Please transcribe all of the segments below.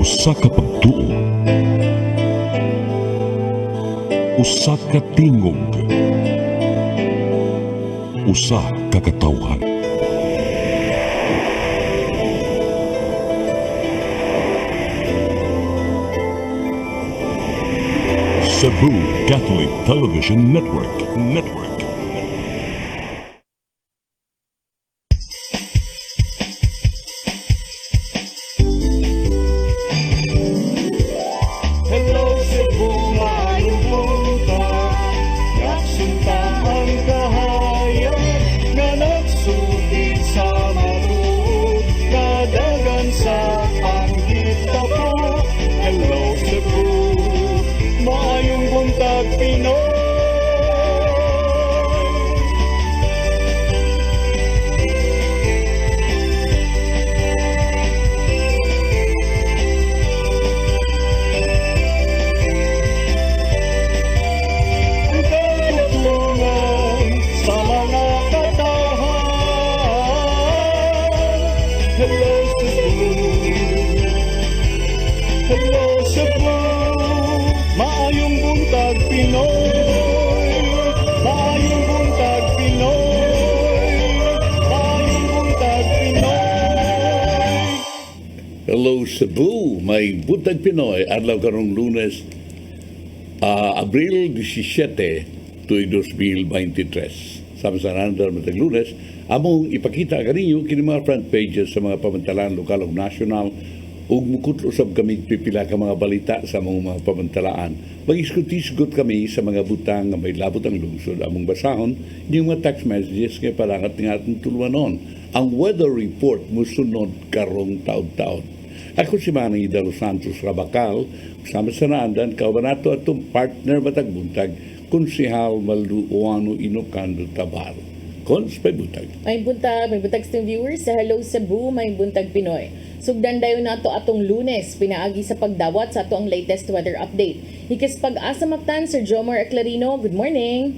Usa ka pagtuo, usa ka tingog, usa ka katawhan. CEBU Catholic Television Network. Hello Cebu, maayong buntag. Yaksunta ang kahayag nga nagsulid sa matuod, nadagan sa panghitabo. Hello Cebu, maayong buntag Pinoy. Sa mga katawhan. Hello Cebu, hello Cebu, maayong buntag Pinoy, maayong buntag Pinoy, maayong buntag Pinoy. Hello Cebu, may Buntag Pinoy, adlaw karong Lunes, Abril 17, 2023. Sa nandar matag Lunes, among ipakita kaninyo kini mga front pages sa mga pamantalaan lokal ug nasyonal ug mukutlo sab kami pipila ka mga balita sa mga pamantalaan. Mag-isgot-isgot kami sa mga butang nga may labot ang lungsod. Among basahon yung mga text messages nga palangat nga atong tuluanon. Ang weather report musunod karong taon-taon. Ako si Manang Ida Los Santos Rabakal, kasama sa naandan, kaubanato atong partner Batag Buntag, Konsehal Malduoano Inocando Tabar. Kons, may buntag. May buntag sa viewers sa Hello Cebu, may buntag Pinoy. Sugdan dayon nato atong Lunes, pinaagi sa pagdawat sa ato ang latest weather update. Hikis pag-asa maktan, Sir Jomar Aclarino, good morning.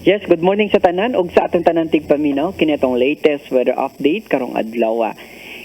Yes, good morning sa tanan ug sa atong tanan tigpaminaw kini atong latest weather update karong adlaw.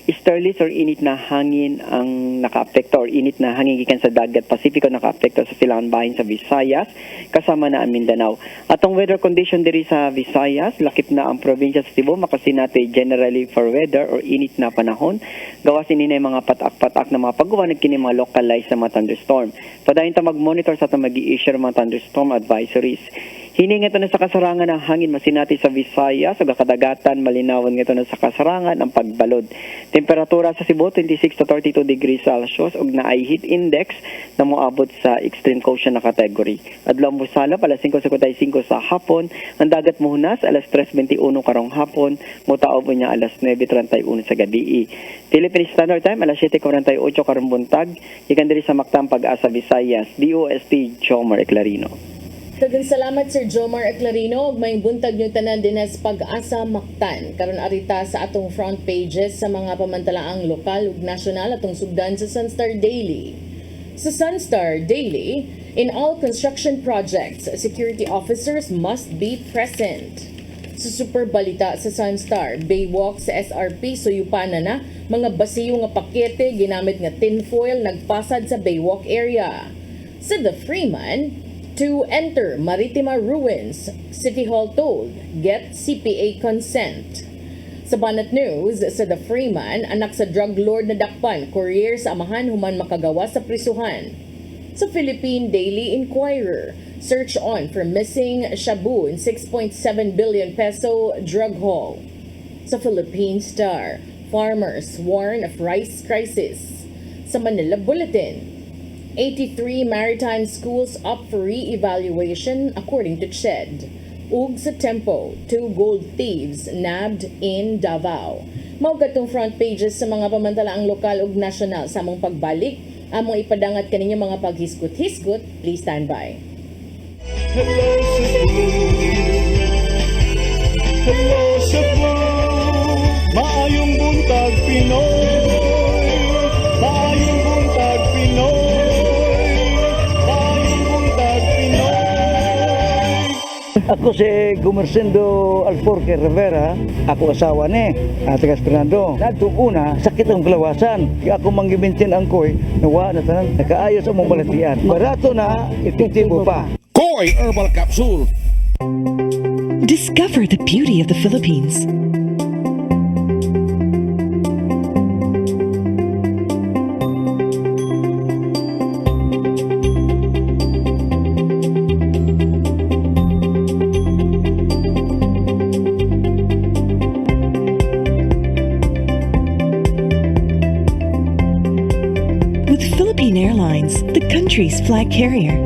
Easterlies or init na hangin ang nakaapekto or init na hangin gikan sa dagat Pasipiko nakaapekto sa silangan bahin sa Visayas kasama na ang Mindanao. Atong weather condition diri sa Visayas, lakip na ang probinsya sa Cebu, makasinati generally for weather or init na panahon. Gawasin ini mga patak-patak na mga pagguwanag kini mga localized na mga thunderstorm. Padayon ta mag-monitor sa atong mag-i-issue mga thunderstorm advisories. Hininga ito na sa kasarangan ng hangin masinati sa Visayas o kadagatan malinawan ito na sa kasarangan ang pagbalod. Temperatura sa Cebu 26 to 32 degrees Celsius ug naay heat index na moabot sa extreme caution na category. Adlaw Musala alas 5:55 sa hapon, ang dagat muhunas alas 3:21 karong hapon, motaob niya alas 9:31 sa gabi. Philippine Standard Time alas 7:48 karong buntag, ikan diri sa Mactan Pag-asa Visayas, DOST Jomar Aclarino. Daghang salamat Sir Jomar Aclarino ug may buntag niyo tanan dinas Pag-asa Mactan. Karon arita sa atong front pages sa mga pamantalaang lokal ug nasyonal atong sugdan sa Sunstar Daily. Sa Sunstar Daily, in all construction projects, security officers must be present. Sa super balita sa Sunstar, Baywalk sa SRP suyupanan na mga basiyo nga pakete ginamit nga tinfoil nagpasad sa Baywalk area. Sa The Freeman, to enter Maritima Ruins, City Hall told, get CPA consent. Sa Banat News, sa The Freeman, anak sa drug lord na dakpan, courier sa amahan human makagawa sa prisuhan. Sa Philippine Daily Inquirer, search on for missing shabu in 6.7 billion peso drug haul. Sa Philippine Star, farmers warn of rice crisis. Sa Manila Bulletin, 83 maritime schools up for re-evaluation according to CHED. Ug sa Tempo, 2 gold thieves nabbed in Davao. Maugatong front pages sa mga pamantalaang lokal ug nasyonal sa among pagbalik. Among ipadangat kaninyo mga paghiskot-hiskot, please stand by. Hello Cebu, hello Cebu, maayong buntag Pinoy, maayong buntag Pinoy, maayong buntag Pinoy. Ako si Gumersindo Alforque Rivera, ako asawa ni Tagas Fernando. Nadto una, sakit ang kalawasan. Kaya ako manggibintin ang koy, nawa na tanan, nakaayos ang mong balatian. Barato na, epektibo pa. Koy Herbal Capsule. Discover the beauty of the Philippines. With Philippine Airlines, the country's flag carrier.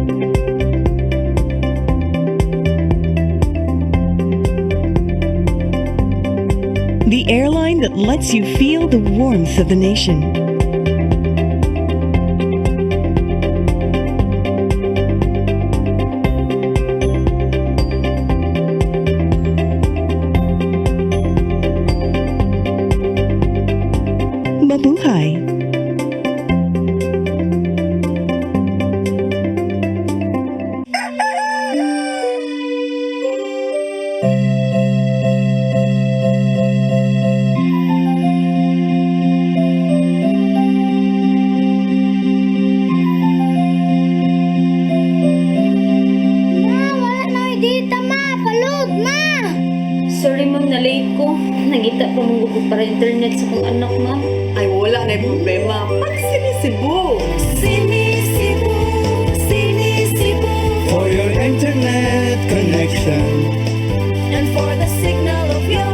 The airline that lets you feel the warmth of the nation. Mabuhay! Sorry ma'am, na-late ko. Nangita pa mong ko para internet sa kong anak ma'am. Ay, wala na problema. Pag sinisibo. Sinisibu, sinisibu, For your internet connection, and for the signal of your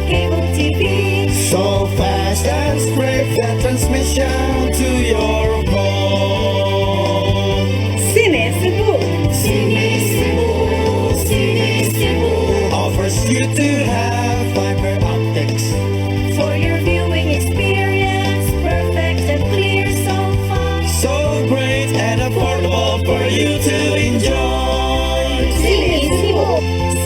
cable TV. so fast and straight the transmission to your phone. Sinisibo. Sinisibu, sinisibu, Offers you to have fiber optics. for your viewing experience, perfect and clear so far. So great and affordable for you to enjoy.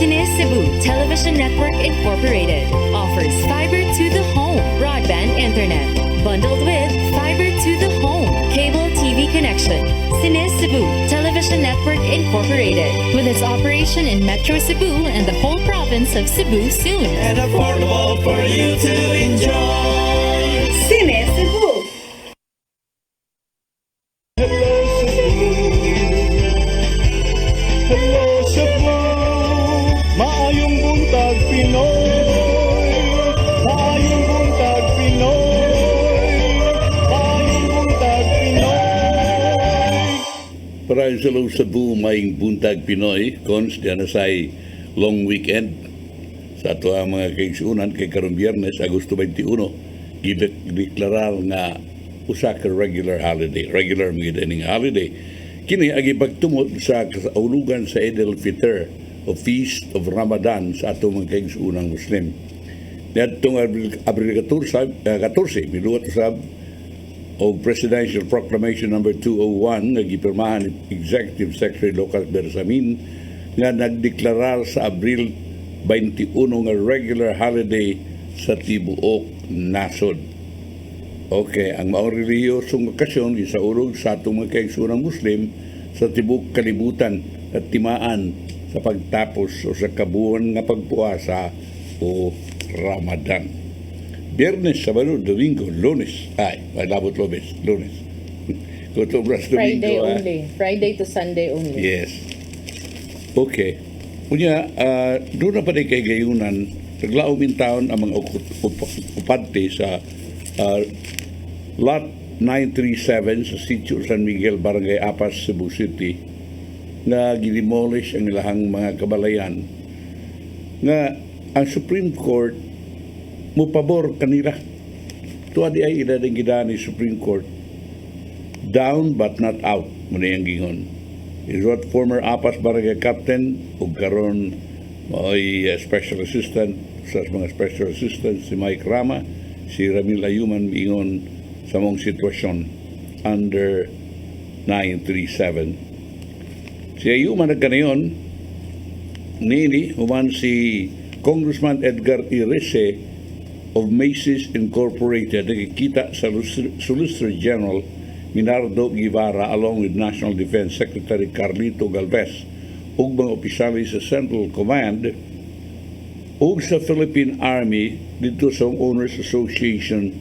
Cine Cebu Television Network Incorporated offers fiber to the home broadband internet bundled with fiber to the home cable TV connection. Cine Cebu Television Network Incorporated with its operation in Metro Cebu and the whole province of Cebu soon. And affordable for you to enjoy. Sinisibo. Hello, Cebu. Hello, Cebu. Maayong buntag, Pinoy. Maayong buntag, Pinoy. Maayong buntag, Pinoy. Para sa Hello Cebu, Maayong Buntag Pinoy, cons diyan na say long weekend sa ato ang mga kaigsuunan kay karong Biyernes, Agosto 21, gideklarar nga usa ka regular holiday, regular mga holiday. Kini agi pagtumot sa kasaulugan sa Eid al-Fitr o Feast of Ramadan sa ato mga kaigsuunang Muslim. Niadtong Abril 14, miluwat usab o Presidential Proclamation number 201 nga gipirmahan ni Executive Secretary Local Bersamin nga nagdeklarar sa Abril 21 nga regular holiday sa tibuok nasod. Okay, ang maong relihiyosong okasyon gisaulog sa atong mga kaigsuunang Muslim sa tibuok kalibutan at timaan sa pagtapos o sa kabuan nga pagpuasa o Ramadan. Biyernes, Sabado, Domingo, Lunes. Ay, may labot Lunes. Kutubras Domingo. Friday only. Friday to Sunday only. Yes. Okay. Kunya, doon na pa rin kay gayunan, naglaom in town ang mga upante sa Lot 937 sa Sitio San Miguel, Barangay Apas, Cebu City, na gidemolish ang ilahang mga kabalayan nga ang Supreme Court mo pabor kanila. Tuwa di ay idadang gida ni Supreme Court, down but not out, muna yung gingon. Is what former Apas Barangay Captain o karon may Special Assistant sa mga Special Assistant si Mike Rama, si Ramil Ayuman miingon sa mong sitwasyon under 937. Si Ayuman nagkanayon nini human si Congressman Edgar Irese of Macy's Incorporated nakikita sa Solicitor General Minardo Guevara along with National Defense Secretary Carlito Galvez ug mga opisyales sa Central Command ug sa Philippine Army dito sa Owners Association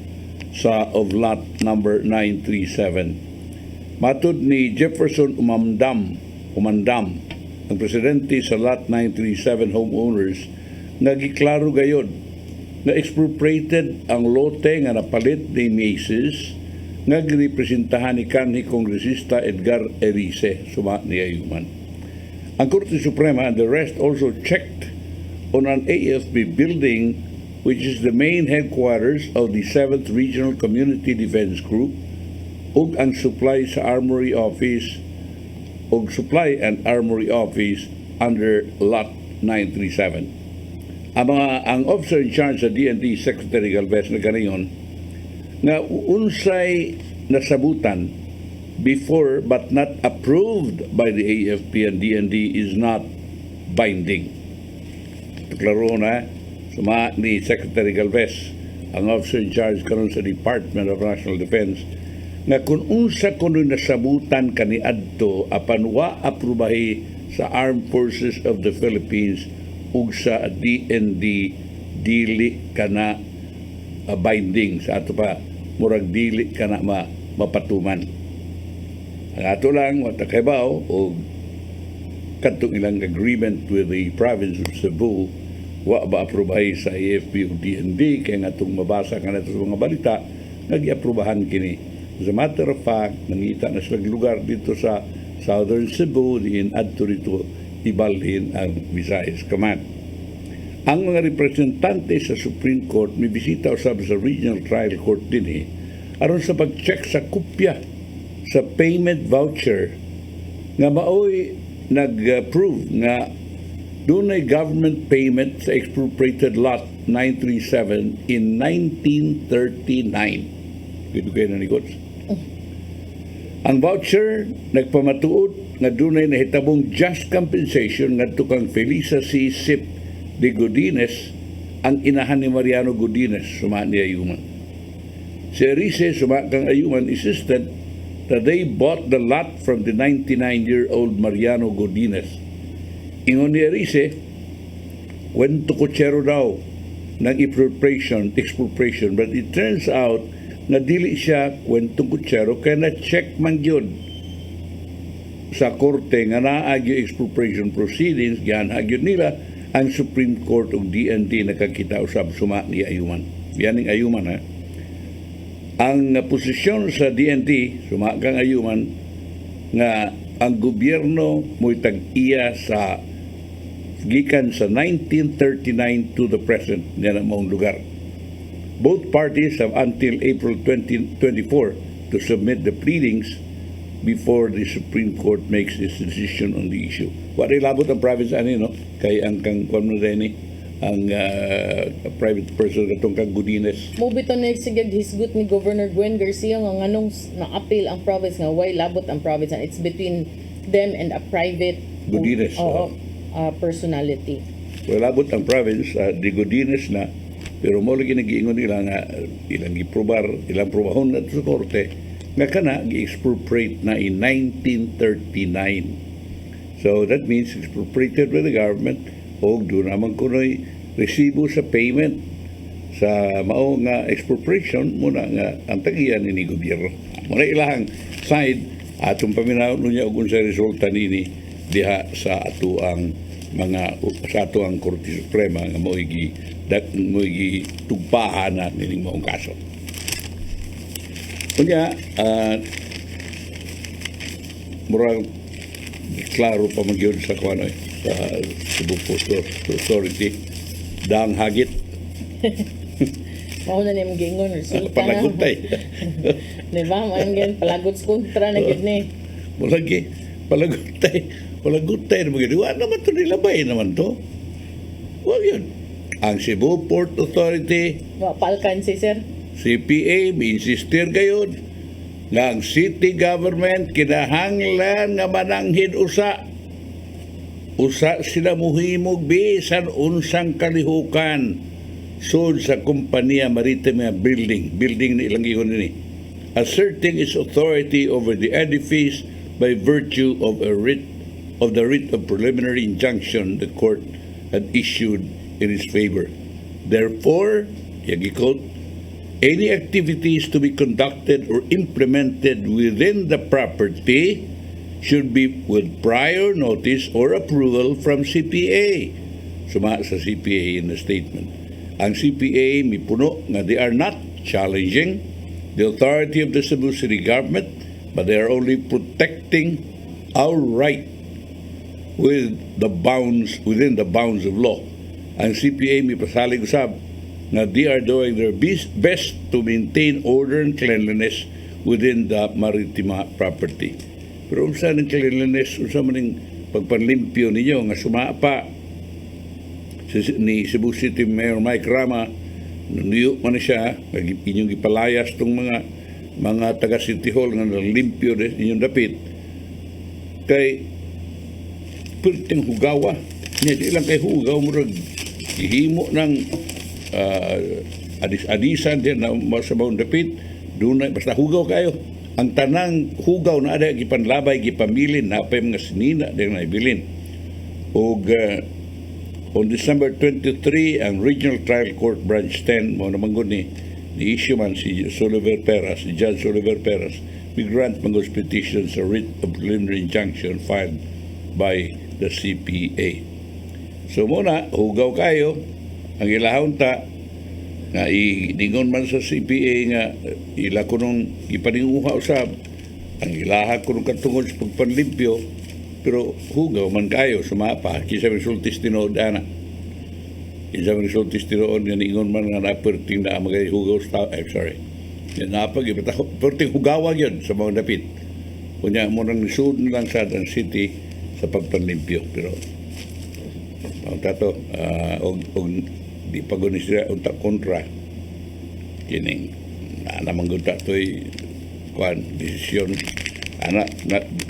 sa of Lot number 937. Matud ni Jefferson Umandam, ang presidente sa Lot 937 homeowners, nga giklaro gayod na expropriated ang lote nga napalit ni Macy's nga girepresentahan ni kanhi Kongresista Edgar Erice suma ni Ayuman. Ang Korte Suprema and the rest also checked on an AFP building which is the main headquarters of the 7th Regional Community Defense Group ug ang supply sa Armory Office ug Supply and Armory Office under Lot 937. Ang officer in charge sa DND Secretary Galvez na kanayon nga unsay nasabutan before but not approved by the AFP and DND is not binding. Klaro na suma ni Secretary Galvez, ang officer in charge karon sa Department of National Defense, nga kung unsa kuno nasabutan kaniadto apan wa aprubahi sa Armed Forces of the Philippines ug sa DND dili kana binding sa ato pa murag dili kana mapatuman. Ang ato lang watakabaw o kadtong ilang agreement with the province of Cebu wa ba aprubahi sa AFP o DND kaya nga itong mabasa ka na ito sa mga balita nag-aprubahan kini. As a matter of fact, nangita na silang lugar dito sa Southern Cebu diin adto rito ibalhin ang Visayas Command. Ang mga representante sa Supreme Court may bisita usab sa Regional Trial Court din aron sa pag-check sa kopya sa payment voucher nga maoy nag-approve nga dunay government payment sa expropriated lot 937 in 1939. Dito kayo nanigots. Ang voucher nagpamatuod nga dunay nahitabong just compensation ngadto kang Felisa C. Sip de Godines, ang inahan ni Mariano Godines suma ni Ayuman. Si Erice suma kang Ayuman insisted that they bought the lot from the 99-year-old Mariano Godines. Ingon ni Erice, kwento kutsero daw ng expropriation, but it turns out na dili siya kwentong kutsero kaya na-check man gyud sa korte nga naagyo expropriation proceedings yan hagyod nila ang Supreme Court ug DND nakakita usab suma ni Ayuman. Yaning Ayuman ha. Ang posisyon sa DND suma kang Ayuman nga ang gobyerno mo'y tag-iya sa gikan sa 1939 to the present nga na maong lugar. Both parties have until April 2024 to submit the pleadings before the Supreme Court makes its decision on the issue. What ilabot ang province ani no? Kay ang kang ang private person katong kang Godines. Mubito na sigag hisgut ni Governor Gwen Garcia nga nganong na-appeal ang province nga why labot ang province and it's between them and a private Godines. Personality. Well, labot ang province di Godines na pero mo lagi nag-iingon nila nga ilang giprobar, ilang probahon na sa korte nga kana gi-expropriate na in 1939. So that means expropriated by the government o doon naman kuno'y resibo sa payment sa mao nga expropriation muna nga ang tagiyan ni gobyerno. Muna ilahang side atong paminaw niya og unsay resulta nini diha sa ato ang Korte Suprema nga mo'y tugpahan na nining maong kaso. Kunya, murang klaro pa magyod sa kuano sa Cebu Port Authority dang hagit. Mao na niyang gingon resulta. Palaguntay. Diba? Mayang gan palagot sa kontra na gid ni. Mulagi palaguntay na magiging. Wala naman ito nilabay naman to. Wag yun. Ang Cebu Port Authority, Palkan si sir. CPA, insistir gayon nga ang city government kinahanglan nga mananghid usa sila muhimog bisan unsang kalihukan sud sa kompanya maritime building ni ilang ingon ni asserting its authority over the edifice by virtue of a writ of the writ of preliminary injunction the court had issued in his favor. Therefore, quote, any activities to be conducted or implemented within the property should be with prior notice or approval from CPA. Suma sa CPA in the statement. Ang CPA mipuno nga they are not challenging the authority of the Cebu City government, but they are only protecting our right within the bounds of law. Ang CPA mipasalig usab na they are doing their best to maintain order and cleanliness within the maritima property. Pero unsa ng cleanliness, unsa man ning pagpanlimpyo ninyo nga sumapa ni Cebu City Mayor Mike Rama, niyo man siya, inyong ipalayas tong mga taga City Hall nga nalimpyo inyong dapit kay perting hugawa niya, di lang kay hugaw murag ihimo ng adis-adisan din na masabaw dapit dunay basta hugaw kayo. Ang tanang hugaw na ada gipanlabay gipamilin na pay mga sinina din na ibilin. Og on December 23 ang Regional Trial Court Branch 10 mo naman ni issue man si Judge Oliver Peras we grant mangos petition sa writ of preliminary injunction filed by the CPA. So muna hugaw kayo ang ilahon ta nga idingon man sa CPA nga ila ko nung ipaninguha usab ang ilaha ko nung katungod sa pagpanlimpyo pero hugaw man kayo sumapa kisa resultis tinood ana kisa resultis tinood nga ningon man nga naperting na magay hugaw sa yan napag perting hugawa yun sa mga dapit kunya mo nang nisud lang sa ang city sa pagpanlimpyo pero ang tato og di pagunis sila unta kontra kining na manggunta to'y kuan desisyon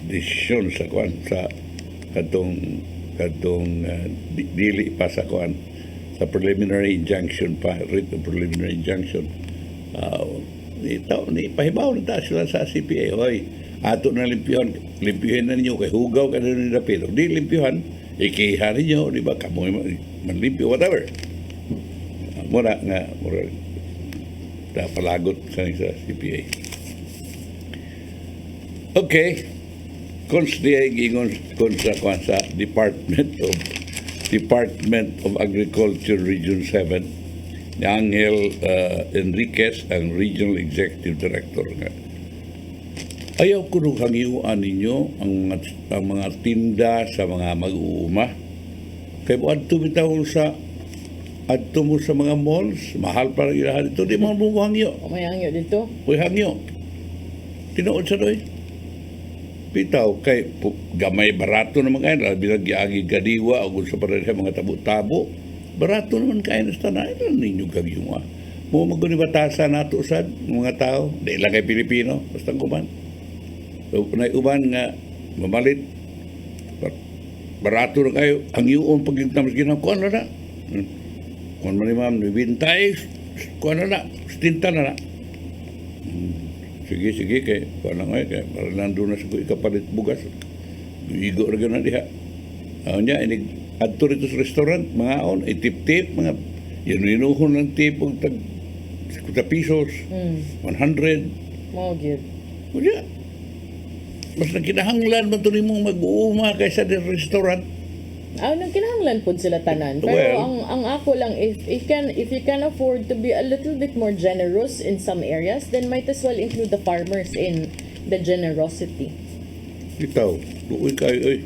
desisyon sa kuan sa katong dili pa sa kuan sa preliminary injunction pa writ of preliminary injunction ni pahibaw na ta sila sa CPA hoy ato na limpyuhan na ninyo kay hugaw ka na nila pero di limpyuhan ikihan ninyo di ba kamoy manlimpyo whatever mura nga palagot sa CPA. Okay, konstiya gingon sa Department of Agriculture Region 7 ni Angel Enriquez ang Regional Executive Director nga. Ayaw ko nung hangiuan ninyo ang mga tinda sa mga mag-uuma kay buwan tumitawon sa adto mo sa mga malls, mahal para ilahan dito, di mo hangyo. May hangyo dito? May hangyo. Tinuod sa doy. Pitaw, kay gamay barato naman kayo, binagyaagi gadiwa, o kung sa parang mga tabo-tabo, barato naman kayo na sa tanay, ninyo gagyunga. Mo magunibatasan nato sad, mga tao, di lang kay Pilipino, basta kuman. So, uban nga, mamalit, barato na kayo, hangyoon pag yung tamas ginang, kuwan na na. Kung man ni ma'am, bintay, kuha na, stinta na. Sige, kay kuha na ngayon, kay para nandun na sa ikapalit bugas. Igo na gano'n diha. Ako niya, adto rito sa restaurant, mga on, tip-tip, mga, inuhon ng tip, tag 50 pesos, 100. Mo, good. Kaya, mas nakinahanglan man ito mong mag-uuma kaysa sa restaurant. Nang kinahanglan po sila tanan. Pero Well, ang ako lang, if you can afford to be a little bit more generous in some areas, then might as well include the farmers in the generosity. Ikaw, buoy kayo, oy.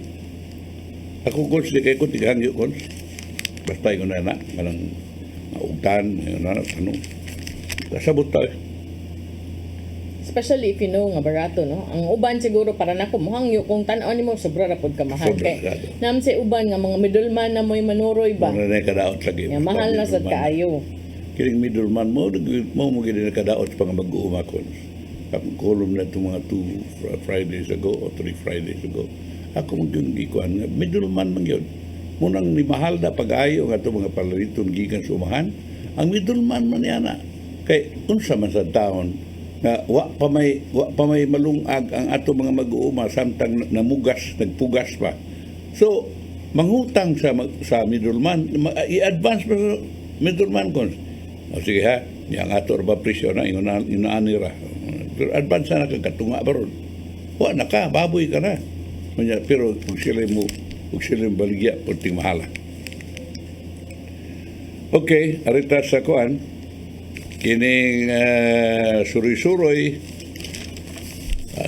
Ako, Cons, di kayo ko tigangyo, Cons. Basta yung na, malang maugtan, ano. Kasabot tayo. Especially if you know nga barato, no? Ang uban siguro para nako mohangyo kung tan-aw nimo sobra ra pod ka mahal. Sobra, Kay grabe. nam si uban nga mga middleman na mo'y manuroy ba? Muna na kadaot lagi. Nga mahal na sad kaayo. Kiring middleman mo gini na kadaot pa nga mag-uuma, Cons. Akong column na itong mga 2 Fridays ago o 3 Fridays ago. Ako mong ikuan nga, middleman man yun. Munang ni mahal na pag-ayo nga itong mga palaliton gikan sa umahan. Ang middleman man yana. Kay unsa man sa taon nga wa pa may malungag ang ato mga mag-uuma samtang nagpugas pa So, manghutang sa middleman, i-advance pa sa middleman ko. O sige ha, yang ato ba presyo na, inaan nira. Pero advance na kagatunga ba ron? Wa na ka, baboy ka na. Pero kung sila mo baligya, punting mahala. Okay, arita sa kuan, kining suri-suroy,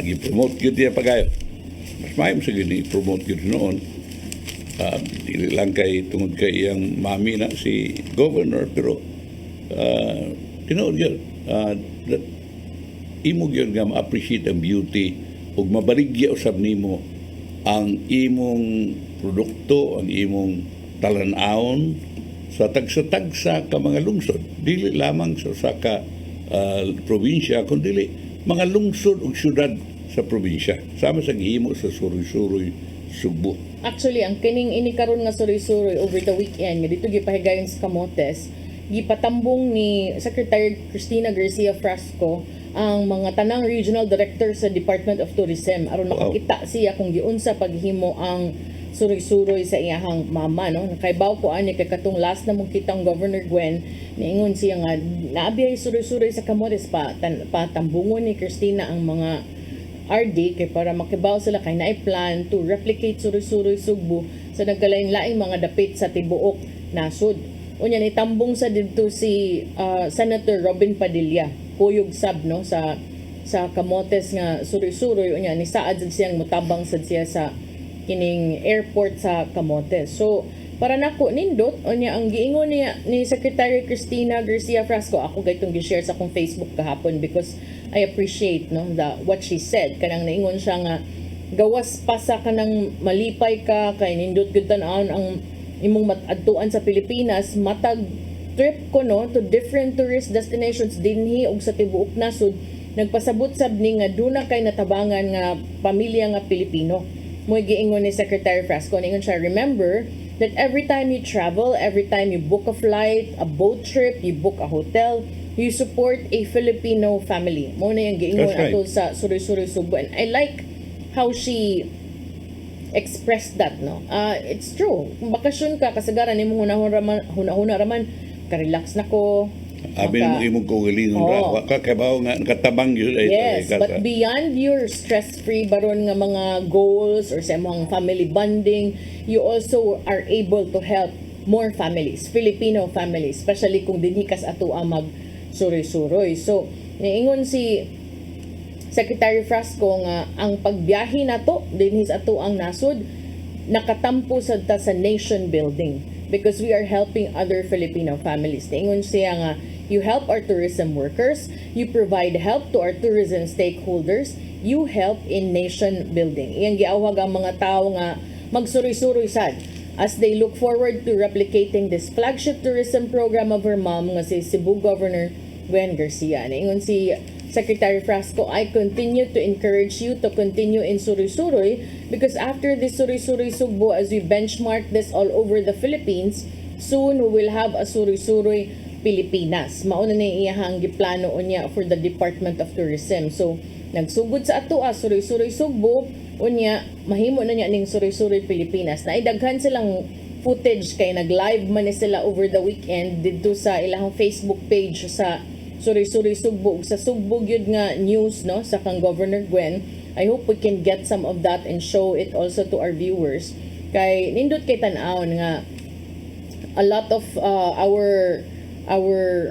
gi-promote yun niya pagayo. Mas mayroon sa gini, promote yun noon. Dili lang kay tungod kay iyang mami na si governor, pero tinood yun. Imog yun nga ma-appreciate ang beauty ug mabaligya usab nimo ang imong produkto, ang imong talan-awon sa tagsa-tagsa ka mga lungsod. Dili lamang sa ka probinsya, kundi mga lungsod ug syudad sa probinsya. Sama sa gihimo sa Suroy-Suroy, Subo. Actually, ang kining ini karon nga Suroy-Suroy over the weekend, nga dito gipahigayon sa Camotes, gipatambong ni Secretary Cristina Garcia Frasco ang mga tanang regional director sa Department of Tourism aron makakita siya kung giunsa paghimo ang Suroy-Suroy sa iyahang mama, no? Nakaibaw ko ani kay katong last na mong kitang Governor Gwen, niingon siya nga naabi ay Suroy-Suroy sa Camotes patambungon ni Cristina ang mga RD kay para makibaw sila kay naay plan to replicate Suroy-Suroy Sugbo sa nagkalain-laing mga dapit sa tibuok nasod. Unya ni tambong sa didto si Senator Robin Padilla, kuyog sab no sa Camotes nga Suroy-Suroy. Unya ni saad sad siyang mutabang sad siya sa kining airport sa Camotes. So para nako nindot unya ang giingon niya ni Secretary Cristina Garcia Frasco, ako gaytong gi-share sa akong Facebook kahapon because I appreciate no what she said. Kanang naingon siya nga gawas pa sa kanang malipay ka kay nindot gud tan-awon ang imong adtuan sa Pilipinas, matag trip ko no to different tourist destinations dinhi og sa tibuok nasod, nagpasabot sab ni nga duna kay natabangan nga pamilya nga Pilipino. Mo'y giingon ni Secretary Frasco, ningon siya, remember that every time you travel, every time you book a flight, a boat trip, you book a hotel, you support a Filipino family. Mo na yung giingon ato sa Suroy-Suroy Subo. And I like how she expressed that, no? It's true. Kung bakasyon ka, kasagaran nimo hunahuna raman, ka-relax na ko. Abi mo imong kaugalingon ra, ka kabaw nga katabang yun ay. Yes, but beyond your stress-free baron nga mga goals or sa mga family bonding, you also are able to help more families, Filipino families, especially kung dinhikas ato ang mag Suroy-Suroy. So, niingon si Secretary Frasco nga ang pagbiyahe nato dinhi sa ato ang nasod nakatampo sa nation building because we are helping other Filipino families. Niingon siya nga you help our tourism workers, you provide help to our tourism stakeholders, you help in nation building. Iyang giawhag ang mga tao nga magsuroy-suroy sad as they look forward to replicating this flagship tourism program of her mom nga si Cebu Governor Gwen Garcia. Niingon si Secretary Frasco, I continue to encourage you to continue in Suroy-Suroy because after this Suroy-Suroy Sugbo, as we benchmark this all over the Philippines, soon we will have a Suroy-Suroy Pilipinas. Mauna na iyahang giplano unya for the Department of Tourism. So, nagsugod sa ato Suroy-Suroy Sugbo, unya mahimo na niya ning Suroy-Suroy Pilipinas. Naidaghan silang footage kay nag-live man ni sila over the weekend dito sa ilang Facebook page sa Suroy-Suroy Sugbo. Sa Sugbo gyud nga news no sa kang Governor Gwen. I hope we can get some of that and show it also to our viewers. Kay nindot kay tan-awon nga a lot of our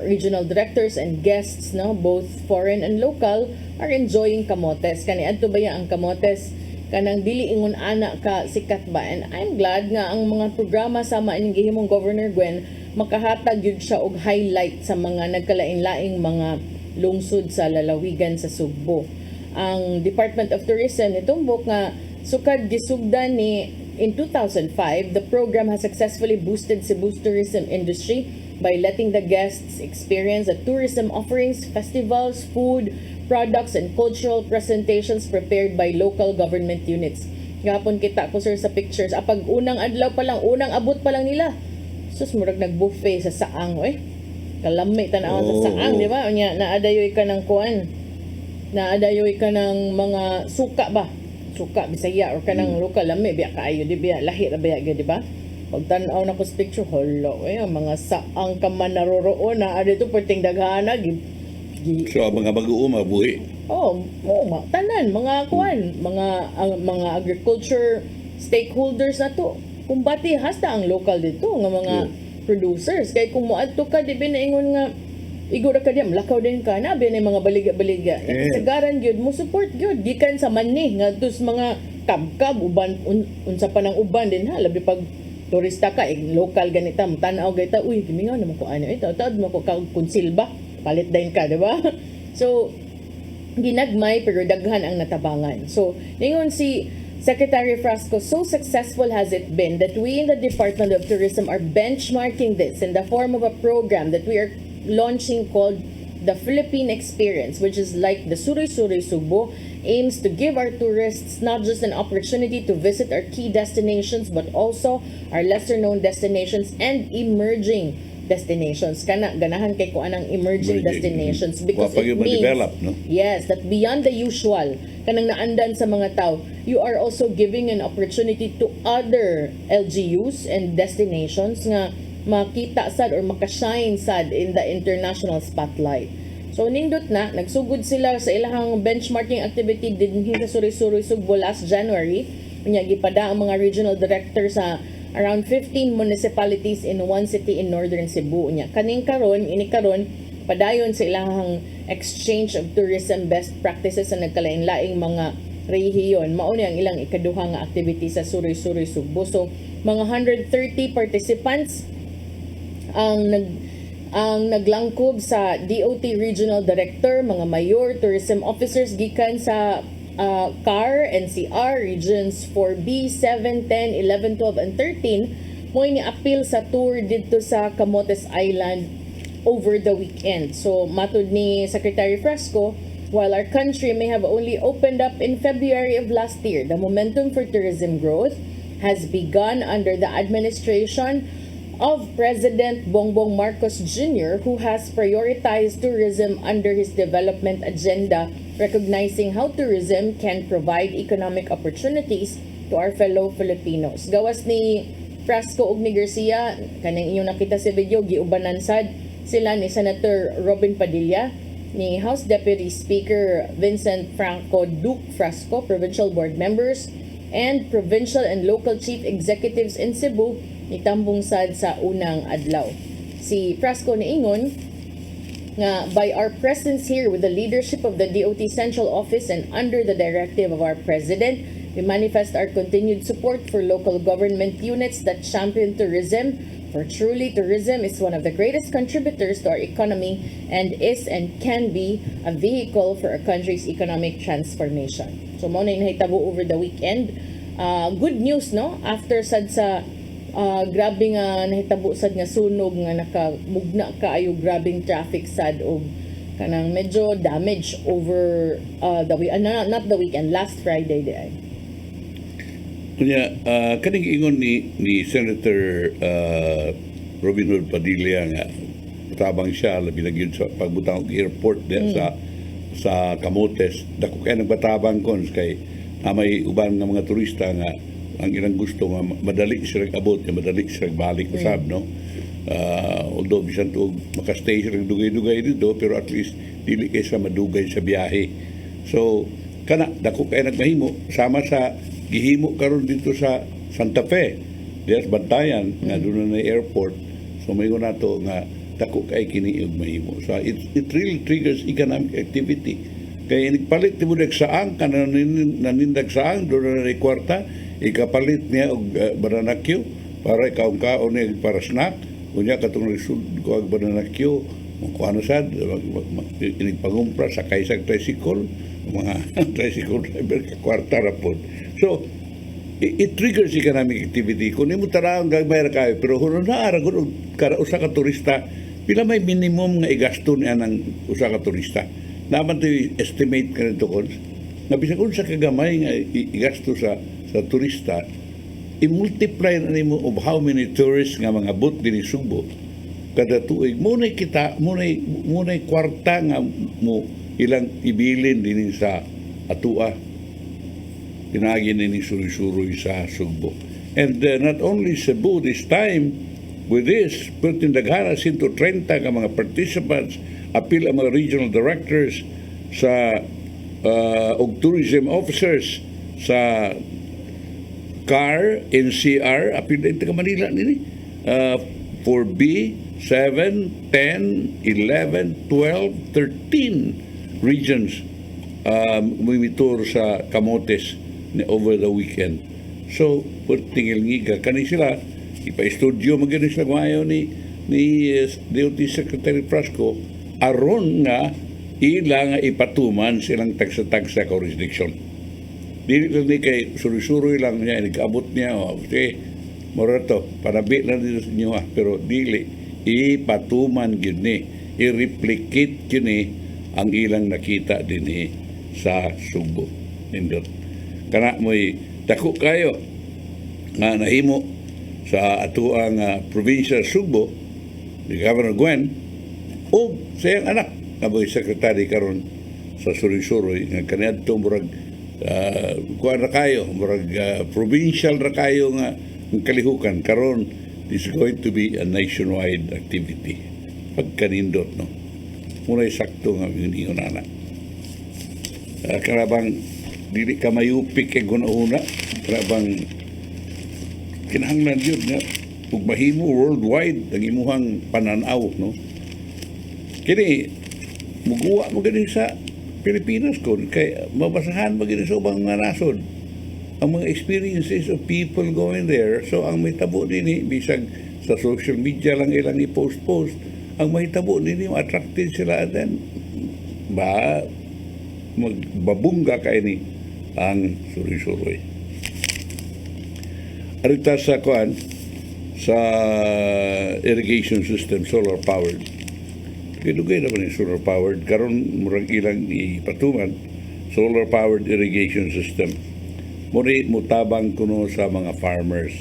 regional directors and guests no both foreign and local are enjoying Camotes. Kani adto baya ang Camotes kanang dili ingon ana ka sikat ba, and I'm glad nga ang mga programa sama ining gihimong Governor Gwen makahatag yun siya og highlight sa mga nagkalain-laing mga lungsod sa lalawigan sa Sugbo. Ang Department of Tourism nitumbok nga sukad gisugdan ni in 2005, the program has successfully boosted Cebu's tourism industry by letting the guests experience the tourism offerings, festivals, food, products, and cultural presentations prepared by local government units. Gapon kita ko sir sa pictures. Apag unang adlaw pa lang, unang abot pa lang nila. Sus, murag nag-buffet sa saang, Kalami tanawon sa saang, di ba? Unya, naadayoy ka ng kuan. Naadayoy ka ng mga suka ba? suka Bisaya or kanang lokal lami biya kaayo di biya lahi ra biya gyud di ba? Pag tan-aw na ko sa picture, holo, mga saang ka man naroroon na adito perting daghana So, ang mga mag-uuma, buhi. Tanan, mga kuan, mga agriculture stakeholders na to. Kumbati hasta ang local dito nga mga producers. Kay kung moadto ka di binaingon nga igura ka diam lakaw din ka na biya mga baliga-baliga. Sagaran gyud mo support gyud gikan sa manni nga tus mga kabkab uban unsa pa nang uban din ha labi pag turista ka local ganita tan-aw gayta uy gimingaw naman ko ano ito taod mo ko konsilba palit din ka di ba? So ginagmay pero daghan ang natabangan. So ningon si Secretary Frasco, so successful has it been that we in the Department of Tourism are benchmarking this in the form of a program that we are launching called the Philippine Experience, which is like the Suroy Suroy Sugbo, aims to give our tourists not just an opportunity to visit our key destinations but also our lesser known destinations and emerging destinations. Ganahan kay ko anang emerging destinations because it means no? yes, that beyond the usual kanang naandan sa mga tao, you are also giving an opportunity to other LGUs and destinations nga makita sad or makashine sad in the international spotlight. So nindot na nagsugod sila sa ilahang benchmarking activity dinhi sa Suroy-Suroy Sugbo last January. Unya gipada ang mga regional directors sa around 15 municipalities in one city in northern Cebu. Unya kaning karon padayon sa ilahang exchange of tourism best practices sa nagkalain-laing mga rehiyon. Mao ni ang ilang ikaduha nga activity sa Suroy-Suroy Sugbo. So mga 130 participants ang naglangkob sa DOT Regional Director, mga mayor, tourism officers gikan sa CAR, NCR, Regions 4B, 7, 10, 11, 12, and 13 mo ni-appeal sa tour dito sa Camotes Island over the weekend. So, matud ni Secretary Frasco, while our country may have only opened up in February of last year, the momentum for tourism growth has begun under the administration of President Bongbong Marcos Jr., who has prioritized tourism under his development agenda, recognizing how tourism can provide economic opportunities to our fellow Filipinos. Gawas ni Frasco ug ni Garcia, kanang inyong nakita sa video, giubanan sad sila ni Senator Robin Padilla, ni House Deputy Speaker Vincent Franco Duque Frasco, provincial board members, and provincial and local chief executives in Cebu, nitambong sad sa unang adlaw. Si Frasco niingon nga by our presence here with the leadership of the DOT Central Office and under the directive of our President, we manifest our continued support for local government units that champion tourism, for truly tourism is one of the greatest contributors to our economy and is and can be a vehicle for our country's economic transformation. So mo na nahitabo over the weekend. Good news, no? After sad sa grabe nga nahitabo sad nga sunog nga nakamugna kaayo, grabing traffic sad og kanang medyo damage over not the weekend, last Friday di ay. Kunya, kaning ingon ni Senator Robin Hood Padilla nga tabang siya labi na gyud sa pagbutang og airport sa Camotes, dako kay nagbatabang kon kay may uban nga mga turista nga ang ilang gusto nga madali sila abot, madali sila balik usab, no? Although bisan to makastay sila dugay-dugay dito, pero at least dili kay sa madugay sa biyahe. So kana dako kay nagmahimo sama sa gihimo karon dito sa Santa Fe, dias Bantayan nga doon na airport. So mayon nato nga dako kay kini og mahimo. So it really triggers economic activity. Kaya nagpalit mo saang nanindag saang doon na kwarta, ikapalit niya og bananakyo para kaon niya para snack. Kunya katong result ko ang bananakyo kung ano sad inigpangumpra sa kaisang tricycle, mga tricycle driver ka kwarta ra pod. So it triggers economic activity. Kung imo tarang gagmay ra kayo, pero huno na ara gud kada usa ka turista, pila may minimum nga igasto niya ng usa ka turista. Naman to estimate kanito kon nga bisan kung sa kagamay nga igasto sa turista, i-multiply na nimo of how many tourists nga mga boat din Sugbo kada tuig. Munay kita, munay kwarta nga mo ilang ibilin din sa atua. pinagi ni suruy-suruy sa Sugbo. And not only Cebu this time, with this, pwedeng daghana 130 ka mga participants, appeal ang mga regional directors sa og tourism officers sa CAR, NCR, appeal din taga Manila nini. 4B, 7, 10, 11, 12, 13 regions mimitur sa Camotes over the weekend. So, tingil ngiga. Kani sila, ipa-studio magaling sila Maayong ni DOT Secretary Frasco, aron nga ilang ipatuman silang tagsa-tagsa jurisdiction. Dili lang ni kay suri-suri lang niya, nag-abot niya, okay, morato, panabi lang dito sa inyo pero dili, ipatuman gini, i-replicate gini ang ilang nakita din sa Subo. Nindot. Kana mo'y dako kayo nga nahimo sa atuang provincial Subo ni Governor Gwen o sa iyang anak nga mo'y sekretary karon sa Suri-Suroy nga kaniadto murag kuan ra kayo murag provincial ra kayo nga ang kalihukan karon is going to be a nationwide activity pagkanindot no muna'y sakto nga ingon ana karabang dili ka mayupik kay guna-una karabang kinahanglan yun nga ug mahimo worldwide ang imuhang pananaw no kini muguwa mo gani sa Pilipinas ko kay mabasahan mo gani sa ubang mga nasod ang mga experiences of people going there. So ang may tabo nini bisag sa social media lang ilang i-post ang may tabo nini attracted sila and then ba magbabungga kay ni ang suri-suroy. Arita sa kuan sa irrigation system solar powered. Kidugay naman yung solar powered karon murag ilang ipatuman solar powered irrigation system. Muni mutabang kuno sa mga farmers.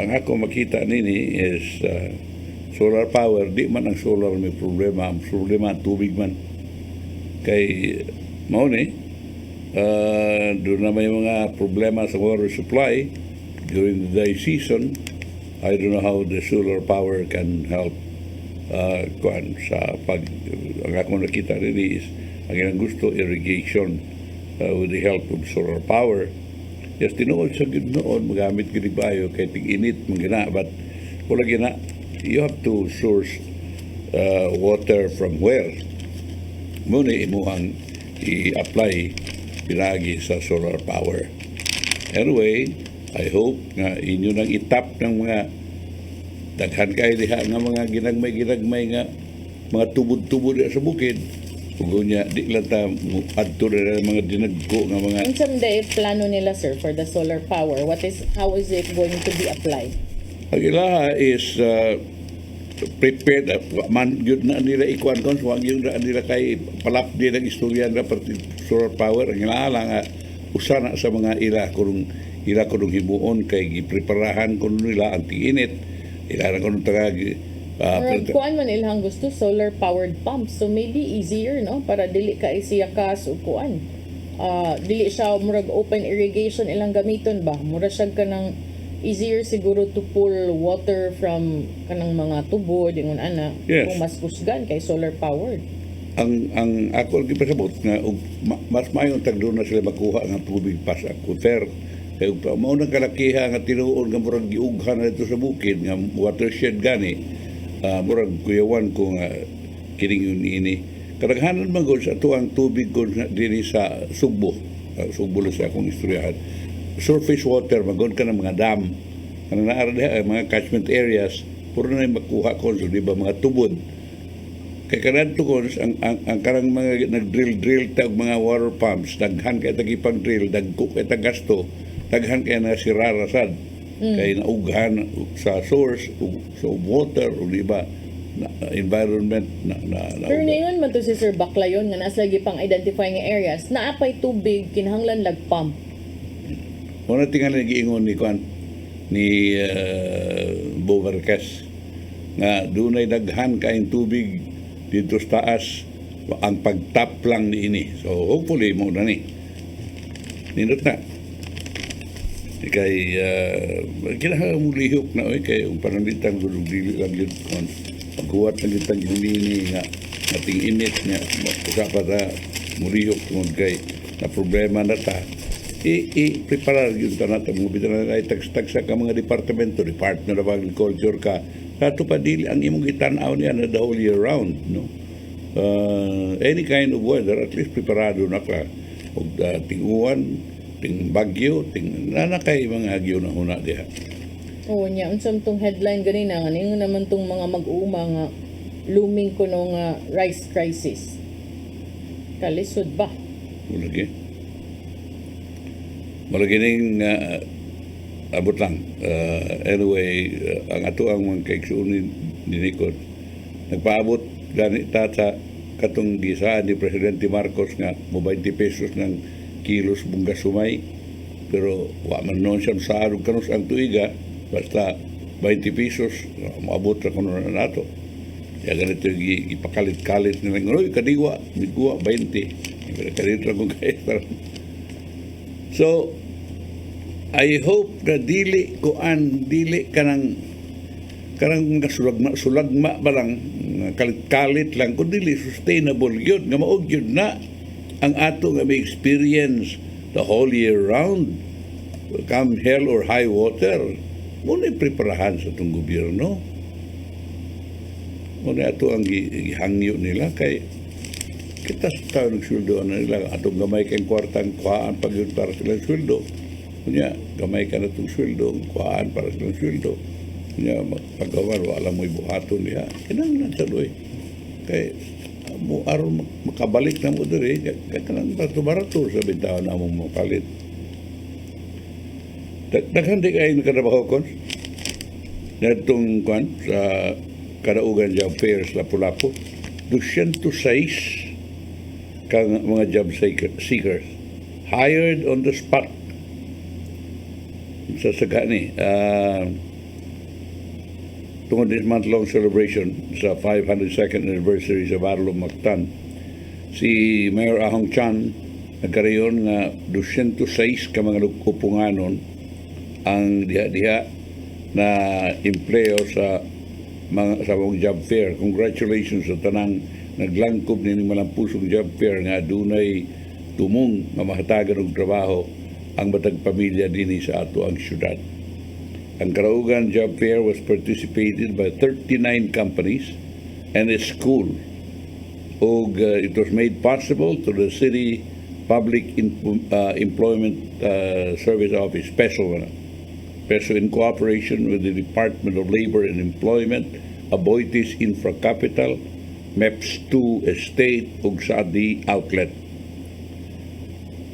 Ang ako makita nini is solar power, di man ang solar may problema, ang problema ang tubig man. Kay mao ni doon na may mga problema sa water supply during the dry season. I don't know how the solar power can help kuan sa pag ang ako nakita nini is ang ilang gusto irrigation with the help of solar power. Yes, tinuod sa gid noon magamit gid bayo kay tig-init man gina but wala gina you have to source water from where muna imuhang i-apply pinagi sa solar power. Anyway, I hope nga inyo nang itap ng mga daghan kayo diha nga mga ginagmay nga mga tubod-tubod sa bukid ug nya di lang ta adto na mga dinagko nga mga someday plano nila sir for the solar power how is it going to be applied? Ang ilaha is prepared man yun na nila ikuan kon wag yun na nila kay palap din ang istorya na pati solar power ang ilaha lang usana sa mga ila kurung himuon kay gipreparahan kun nila ang tiinit ila ra kun tagag kuan man ilang gusto solar powered pumps so maybe easier no para dili ka isiyakas o kuan dili siya murag open irrigation ilang gamiton ba mura siya kanang easier siguro to pull water from kanang mga tubo dingon ana yes. Kung mas kusgan kay solar powered ang ako gipasabot nga mas maayo tagdo na sila makuha nga tubig pa sa kuter kay mao nang kalakiha nga tinuod nga murag giughan na dito sa bukid nga watershed gani murag kuyawan ko nga kining yun ini kadaghanan man gud sa tuang tubig gud dinhi sa Sugbo Sugbo sa akong istoryahan surface water magod ka ng mga dam kanang naa mga catchment areas puro na makuha ko so di ba mga tubod kay kanadto ko ang karang mga nagdrill ta og mga water pumps daghan kay tagipang drill dagko kay tagasto daghan kay na sirarasad kay naughan sa source so water o di ba environment na pero ngayon man to si Sir Baklayon nga nas lagi pang identify nga areas naapay tubig kinahanglan lag pump muna tingali giingon ni Bovarkas nga dunay daghan kaayong tubig dito sa taas ang pagtap lang ni ini so hopefully mo na ni nindot na. Kay kinahanglan mong lihok na kay ang pananglitan ko dili lang yun kon pagkuwat lang yun tang inini nga ating init nga usa pa ta mulihok tungod kay na problema na ta i-preparar yun ta natin mga bitan na ay tagsa ka mga departamento, Department of Agriculture ka kato pa dili ang imong gitan-aw niya na the whole year round, no? Any kind of weather, at least preparado na ka og ting-uwan, ting bagyo, ting nanakay mga agyo na huna diha. Oo niya, unsam tong headline ganina nga ningon naman tong mga mag-uuma nga looming kuno nga rice crisis. Kalisod ba? Malagi ning abot lang. Anyway, ang ato ang mga kaiksunin dinikot nagpaabot ganita sa katong gisaan ni Presidente Marcos nga mo 20 pesos ng kilos bungga sumay, pero wa man noon siya sa arog kanos ang tuiga basta 20 pesos maabot ra kuno na nato. Ya ganito ipakalit-kalit nila ngoy kadiwa migwa 20 kadito ra kung kay. So I hope na dili kanang mga sulagma ba lang kalit-kalit lang kun dili sustainable yun nga maog yun na ang ato nga may experience the whole year round, come hell or high water, muna preparahan sa itong gobyerno. Muna ito ang gihangyo nila kay kita sa tao nagsuldo na nila atong gamay kayong kwartang kuhaan pag yun para silang sweldo. Kunya, gamay ka na itong sweldo, kuhaan para silang sweldo. Kunya, pagkawan, wala mo'y buhaton niya. Kinang tuloy. Kay mo aron makabalik na mo diri kanang barato sa bitaw na mo mapalit. Daghan di kayo nagtrabaho kon natong kwan sa kadaugan job fairs Lapu-Lapu 206 kang mga job seekers hired on the spot sa sagani tungod this month-long celebration sa 502nd anniversary sa Barlo Mactan. Si Mayor Ahong Chan nagkarayon nga 206 ka mga upunganon ang diha-diha na empleo sa mga job fair. Congratulations sa tanang naglangkob nining malampusong job fair nga dunay tumong nga mahatagan og trabaho ang matag pamilya dinhi sa ato ang syudad. Ang Karaugan Job Fair was participated by 39 companies and a school. It was made possible to the City Public Employment Service Office, PESO in cooperation with the Department of Labor and Employment, Aboitiz Infra Capital, MEPS 2 Estate, ug sa di outlet.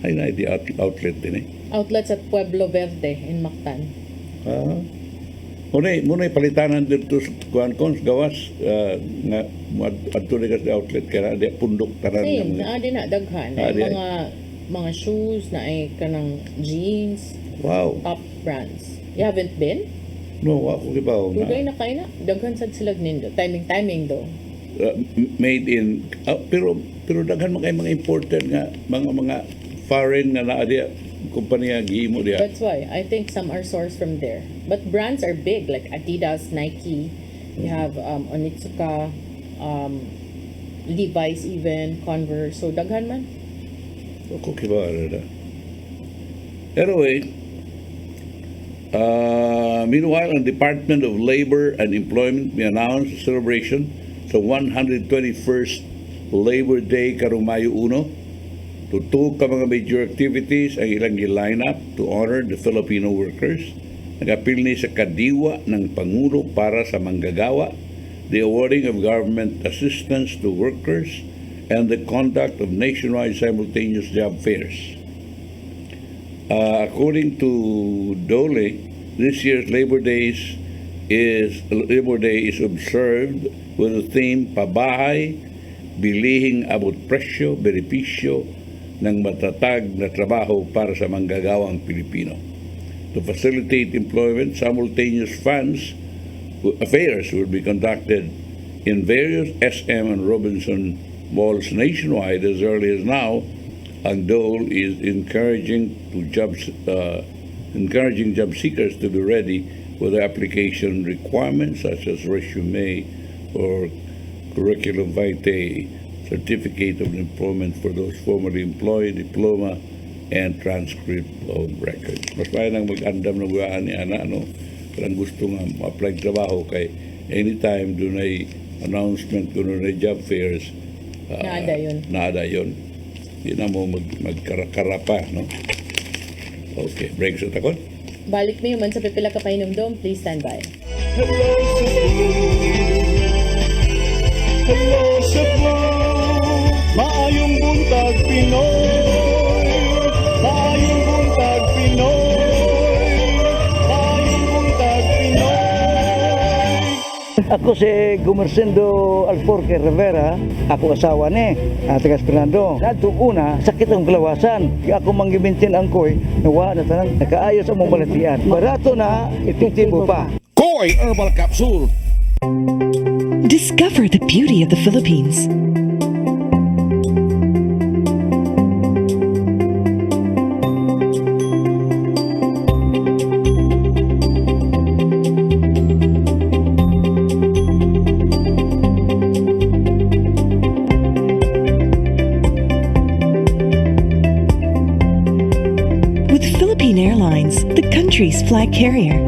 Ay na di outlet din Outlets at Pueblo Verde in Mactan. Muna'y palitanan dito sa kuhan kons gawas nga adto ka sa outlet kaya di pundok tanan same na din na daghan mga shoes na ay kanang jeans, wow, top brands. You haven't been? No, ako gibaw na. Dugay na kay na daghan sad sila nindo. Timing do. Made in pero daghan man kay mga imported nga mga foreign nga naa diya kumpanya gihimo diya. That's why I think some are sourced from there. But brands are big like Adidas, Nike. You have Onitsuka, Levi's even, Converse. So daghan man. Ako kibaw na. Anyway, meanwhile, ang Department of Labor and Employment may announce a celebration sa 121st Labor Day karong Mayo 1. Tutok ka mga major activities ang ilang line up to honor the Filipino workers. Nagapil ni sa kadiwa ng Pangulo para sa manggagawa, the awarding of government assistance to workers, and the conduct of nationwide simultaneous job fairs. According to Dole, this year's Labor Day is observed with the theme Pabahay, Bilihing Abot Presyo, Benepisyo ng matatag na trabaho para sa manggagawang Pilipino. To facilitate employment, simultaneous affairs will be conducted in various SM and Robinson malls nationwide as early as now Ang DOLE is encouraging job seekers to be ready with the application requirements such as resume or curriculum vitae, certificate of employment for those formerly employed, diploma, and transcript of records. Mas bayan ang mag-andam ng gawaan ni Ana, no? Kung gusto nga ma-apply trabaho kay anytime doon ay announcement kung doon ay job fairs, Naada yun. Naada yun. Hindi na mo magkarakara pa, no? Okay, break sa takot. Balik mi man sa pipila ka pahinumdom, please stand by. Hello Cebu, maayong buntag Pinoy, maayong buntag Pinoy, maayong buntag Pinoy. Ako si Gumersindo Alforque Rivera, ako asawa ni Tigas Fernando. Nadto una, sakit ang kalawasan. Ako manggibintin ang koy, nawa na tanan, nakaayos ang mong balatian. Barato na, epektibo pa. Koy Herbal Capsule. Discover the beauty of the Philippines. With Philippine Airlines, the country's flag carrier.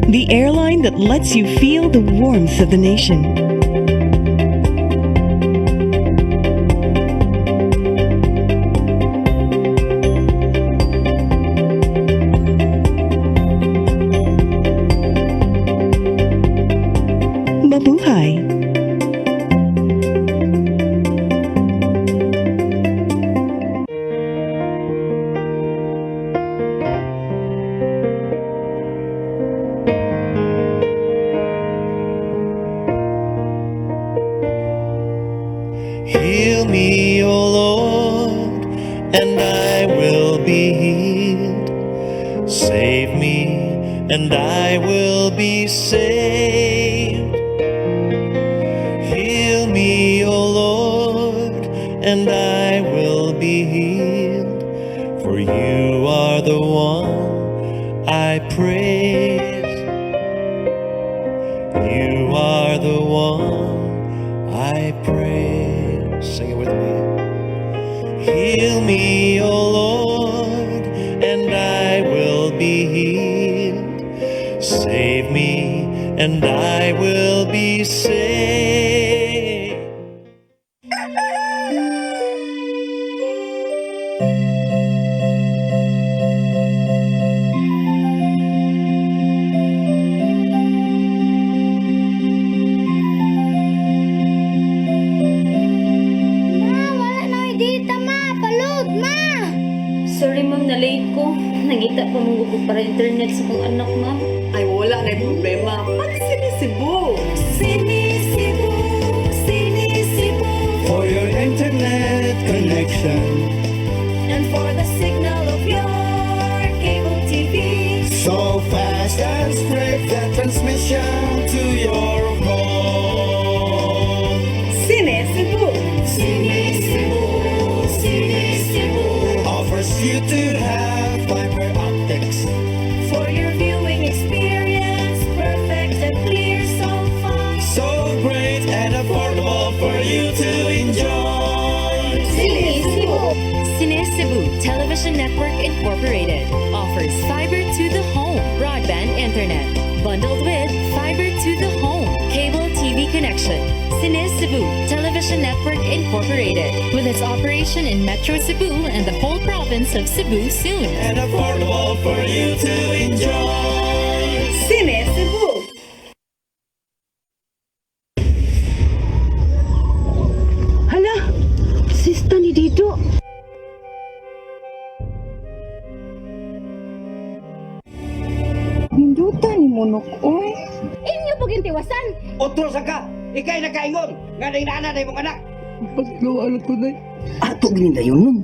The airline that lets you feel the warmth of the nation. Mabuhay! Heal me, O Lord, and I will be healed. Save me, and I will be saved. Heal me, O Lord, and I will be healed. For you are the one I praise. You are the one I praise. Sing it with me. Heal me, O Lord, and I will be healed. Save me, and I will be saved. Sorry ma'am, na-late ko. Nangita pa mong gugod para internet sa kong anak ma'am. Ay, wala na problema. Pag sinisibo. Sinisibo, sinisibo. For your internet connection, And for the signal of your cable TV. so fast and straight the transmission to your home. Sinisibo. Sinisibo, sinisibo. Offers you to have fiber optics. For your viewing experience, perfect and clear, so fine. So great and affordable for you to enjoy. Sinisibo. CEBU Television Network Incorporated offers fiber to the home broadband internet bundled with fiber to the home cable TV connection. CEBU Television Network Incorporated with its operation in Metro Cebu and the whole province of Cebu soon. And affordable for you to enjoy. Sinisibo. Hala! Sista ni Dito! Hindutan ni Munok, oy! Inyo po gintiwasan. Otro sa ka! Ikay nakaingon! Nga na inaana na imong anak! Pagkawala ko na. Ato gini na yun nun!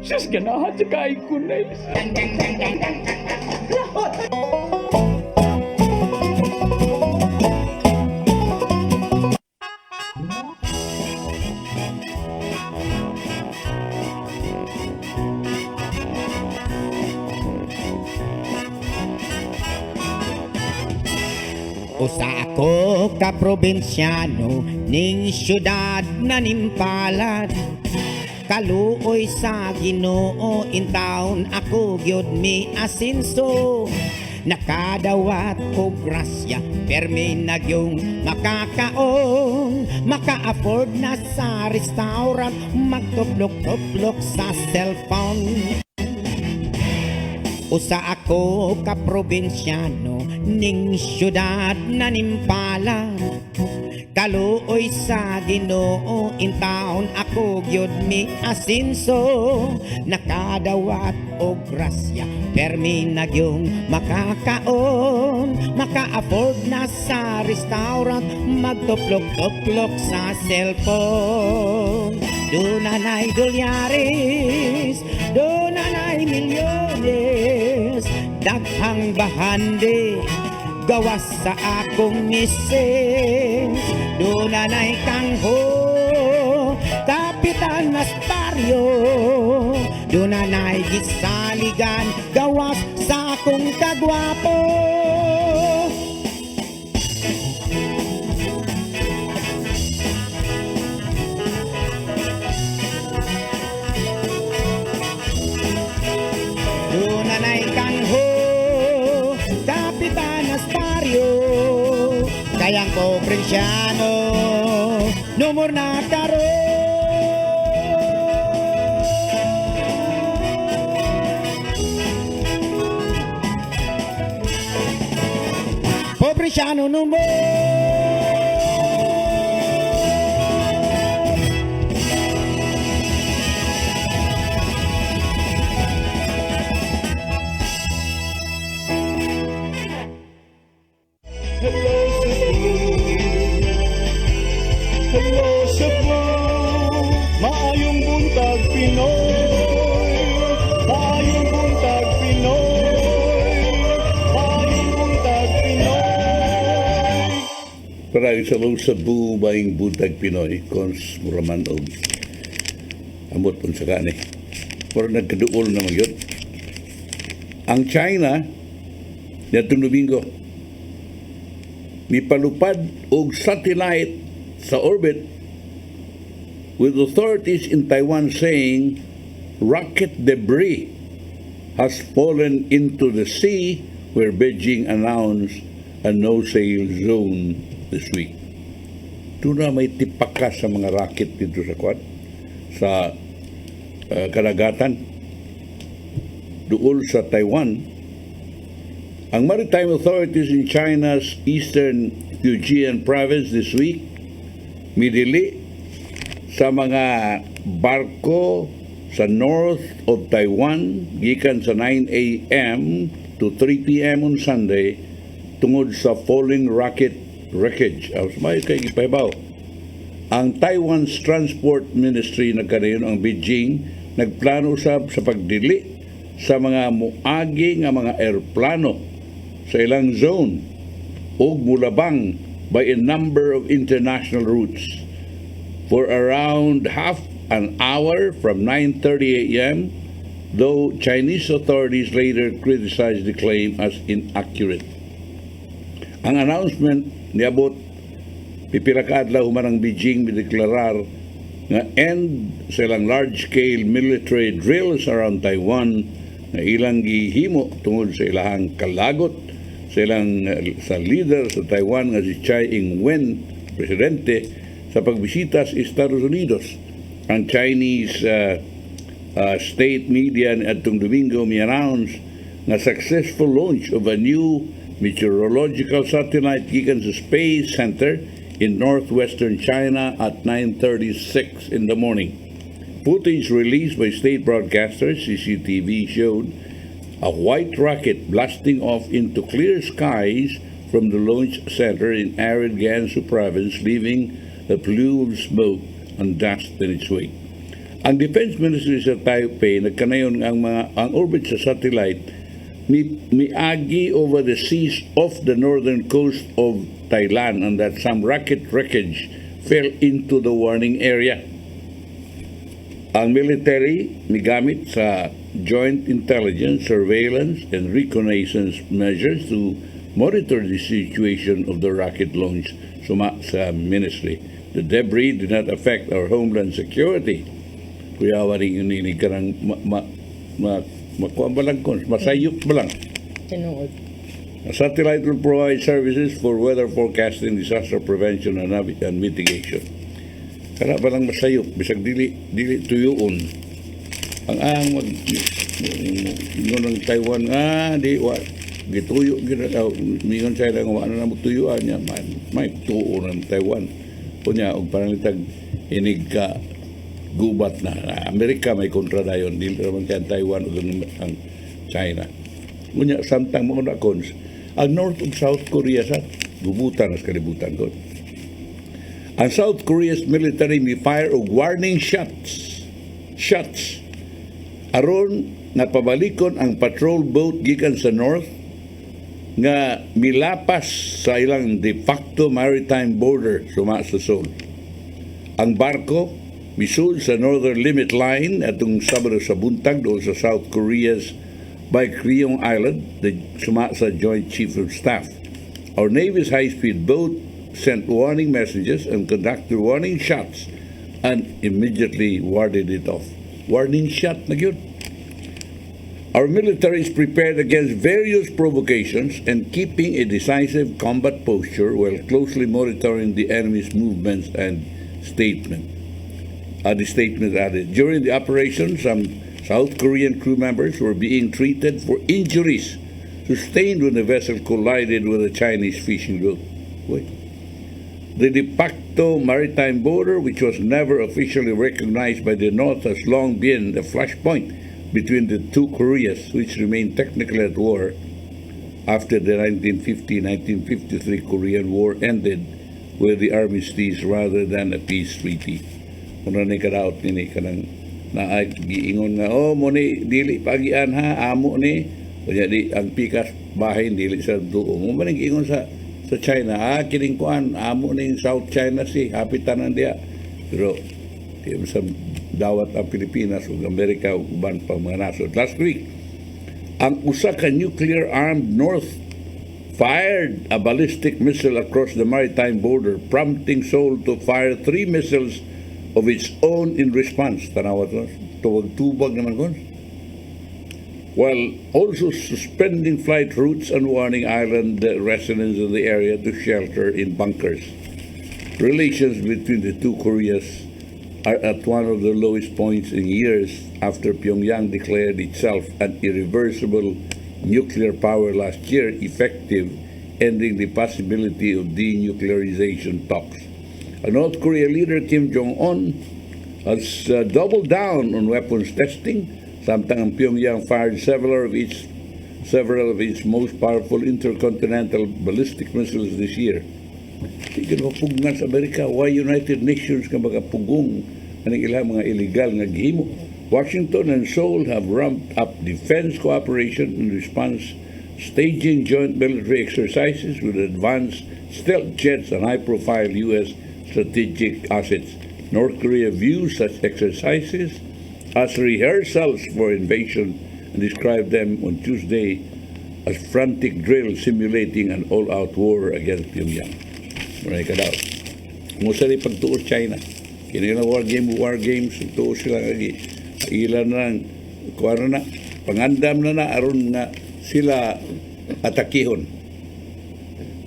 Sus, ganahan sa kain ko na. Usa ako ka probinsyano ning syudad na nimpalad. Kaluoy sa Ginoo in town ako gyud mi asinso. Nakadawat ko grasya permi nagyong makakaon. Maka-afford na sa restaurant, magtuplok-tuplok sa cellphone. Usa ako ka probinsyano ning syudad na nimpalad. Kaluoy sa Ginoo in town ako gyud mi asinso. Nakadawat og grasya permi nagyong makakaon. Maka-afford na sa restaurant, magtuplok-tuplok sa cellphone. Dunay dolyares, dunay milyones, daghang bahande gawas sa akong misis. Dunay kangho, Kapitan Naspario, dunay gisaligan gawas sa akong kagwapo. Dunay kangho, Kapitan Naspario, kayang pobrensyano, numor na karo. Pobrensyano numor. Hello Cebu, maayong buntag Pinoy. Maayong buntag Pinoy. Maayong buntag Pinoy. Parang sa Hello Cebu, maayong buntag Pinoy, kons muraman og amot unsa ka ni. Pero nagkaduol naman yun. Ang China, nitong Domingo, mipalupad og satellite sa orbit, with authorities in Taiwan saying rocket debris has fallen into the sea, where Beijing announced a no-sail zone this week. Doon na may tipaka sa mga rocket dito sa kwad, sa karagatan, duol sa Taiwan. Ang maritime authorities in China's eastern Fujian province this week midili sa mga barko sa north of Taiwan gikan sa 9 a.m. to 3 p.m. on Sunday tungod sa falling rocket wreckage. May kay gipaybaw. Ang Taiwan's Transport Ministry nagkadayon ang Beijing nagplano usab sa pagdili sa mga muagi nga mga eroplano sa ilang zone ug mulabang by a number of international routes for around half an hour from 9:30 a.m., though Chinese authorities later criticized the claim as inaccurate. Ang announcement niabot pipila ka adlaw human ang Beijing mideklarar nga end sa ilang large-scale military drills around Taiwan na ilang gihimo tungod sa ilahang kalagot sa leader sa Taiwan nga si Tsai Ing-wen, presidente, sa pagbisita sa Estados Unidos. Ang Chinese state media atong Domingo mi-announce na successful launch of a new meteorological satellite gikan sa Space Center in northwestern China at 9:36 in the morning. Footage released by state broadcasters, CCTV, showed a white rocket blasting off into clear skies from the launch center in arid Gansu province, leaving a plume of smoke and dust in its wake. Ang Defense Ministry sa Taipei nagkanayon ang orbit sa satellite miagi over the seas off the northern coast of Thailand, and that some rocket wreckage fell into the warning area. Ang military migamit sa joint intelligence, surveillance, and reconnaissance measures to monitor the situation of the rocket launch sa ministry. The debris did not affect our homeland security. Kuya waring ini karang makuha ba lang kon, masayop ba lang. Tinuod. A satellite will provide services for weather forecasting, disaster prevention, and mitigation. Kaya ba lang masayop, bisag dili tuyuon. Ang ng Taiwan di wa gituyo gina mingon sa lang wa na mo tuyuan niya may tuo ng Taiwan. Kunya og panalitag inig ka gubat na Amerika may kontra dayon dili naman kay Taiwan ug ang China. Kunya samtang mo na kons ang North ug South Korea sa gubutan sa kalibutan ko. Ang South Korea's military may fire og warning shots aron nga pabalikon ang patrol boat gikan sa north nga milapas sa ilang de facto maritime border suma sa Seoul. Ang barko misul sa northern limit line atong Sabado sa Buntag doon sa South Korea's Ryong Island, suma sa Joint Chief of Staff. Our Navy's high-speed boat sent warning messages and conducted warning shots and immediately warded it off. Warning shot na yun. Our military is prepared against various provocations and keeping a decisive combat posture while closely monitoring the enemy's movements and statement. The statement added, during the operation, some South Korean crew members were being treated for injuries sustained when the vessel collided with a Chinese fishing boat. The de facto maritime border, which was never officially recognized by the North, has long been a flashpoint between the two Koreas, which remained technically at war after the 1950-1953 Korean War ended with the armistice rather than a peace treaty. Kung na kadaot ni kanang na giingon nga mo ni dili pagian ha amo ni kunya di ang pikas bahin dili sa duo mo man giingon sa China kining kuan amo ning South China Sea hapitanan dia pero di sa dawat ang Pilipinas ug Amerika ug uban pang mga nasod. Last week ang usa ka nuclear armed North fired a ballistic missile across the maritime border, prompting Seoul to fire 3 missiles of its own in response. Tanawa to, tuwag-tubag naman ko. While also suspending flight routes and warning island residents in the area to shelter in bunkers. Relations between the two Koreas are at one of the lowest points in years after Pyongyang declared itself an irreversible nuclear power last year, effective ending the possibility of denuclearization talks. North Korea leader Kim Jong-un has doubled down on weapons testing, samtang ang Pyongyang fired several of its most powerful intercontinental ballistic missiles this year. Sige mapugngan sa Amerika, why United Nations ka magapugong ang ilang mga illegal nga gihimo. Washington and Seoul have ramped up defense cooperation in response, staging joint military exercises with advanced stealth jets and high-profile U.S. strategic assets. North Korea views such exercises as rehearsals for invasion and described them on Tuesday as frantic drills simulating an all-out war against Pyongyang. Maray ka daw. Musa rin pagtuos China. Kini na war games, tuos sila lagi. Ilan na, kuwara na, pangandam na aron nga sila atakihon.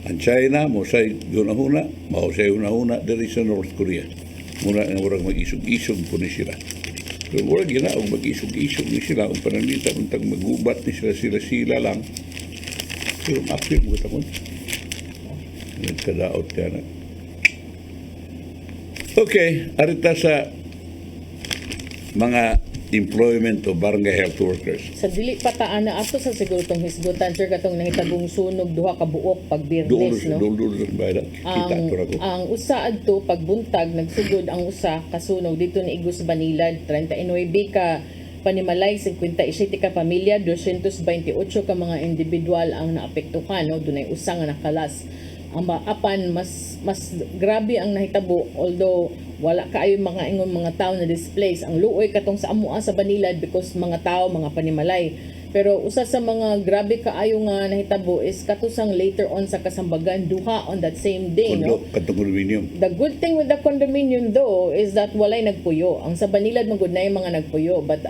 Ang China, musay hunahuna, mausay hunahuna dari sa North Korea. Muna nga warang mag-isog-isog po ni sila. Pero warang ginaog mag-isog-isog ni sila, kung pananita, kung magubat ni sila lang. Pero mapil mo katakon. Nagkadaot ka na. Okay, arita sa mga employment of barangay health workers. Sa dili pataan na ato sa siguro tong hisgutan sir katong nahitagong sunog duha ka buok pag Biyernes no. Ang usa adto pag Buntag nagsugod ang usa ka sunog dito ni Igus Banilad 39 ka panimalay 57 ka pamilya 228 ka mga individual ang naapektuhan no dunay usa nga nakalas. Ang apan mas grabe ang nahitabo although wala kaayo mga ingon mga tao na displaced ang luoy katong sa amoa sa Banilad because mga tao mga panimalay Pero usa sa mga grabe kaayo nga nahitabo is katusang later on sa Kasambagan duha on that same day, no? Katong condominium. The good thing with the condominium though is that walay nagpuyo. Ang sa Banilad magud na yung mga nagpuyo, but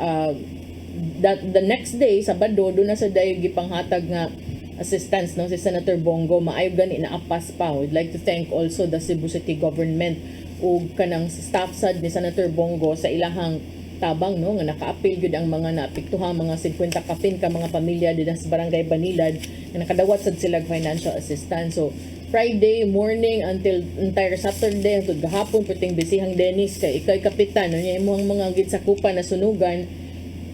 that the next day Sabado do na sa dayo gipanghatag nga assistance, no, si Senator Bongo. Maayo gani naapas pa. We'd like to thank also the Cebu City government ug kanang staff sad ni Senator Bongo sa ilahang tabang, no, nga naka-appeal gyud ang mga naapektuhang mga 50 kapin ka mga pamilya dinha sa barangay Banilad nga nakadawat sad sila financial assistance. So Friday morning until entire Saturday hangtod gahapon puting bisihang Dennis kay ikay kapitan, no, nya imong mga gitsakupan na sunugan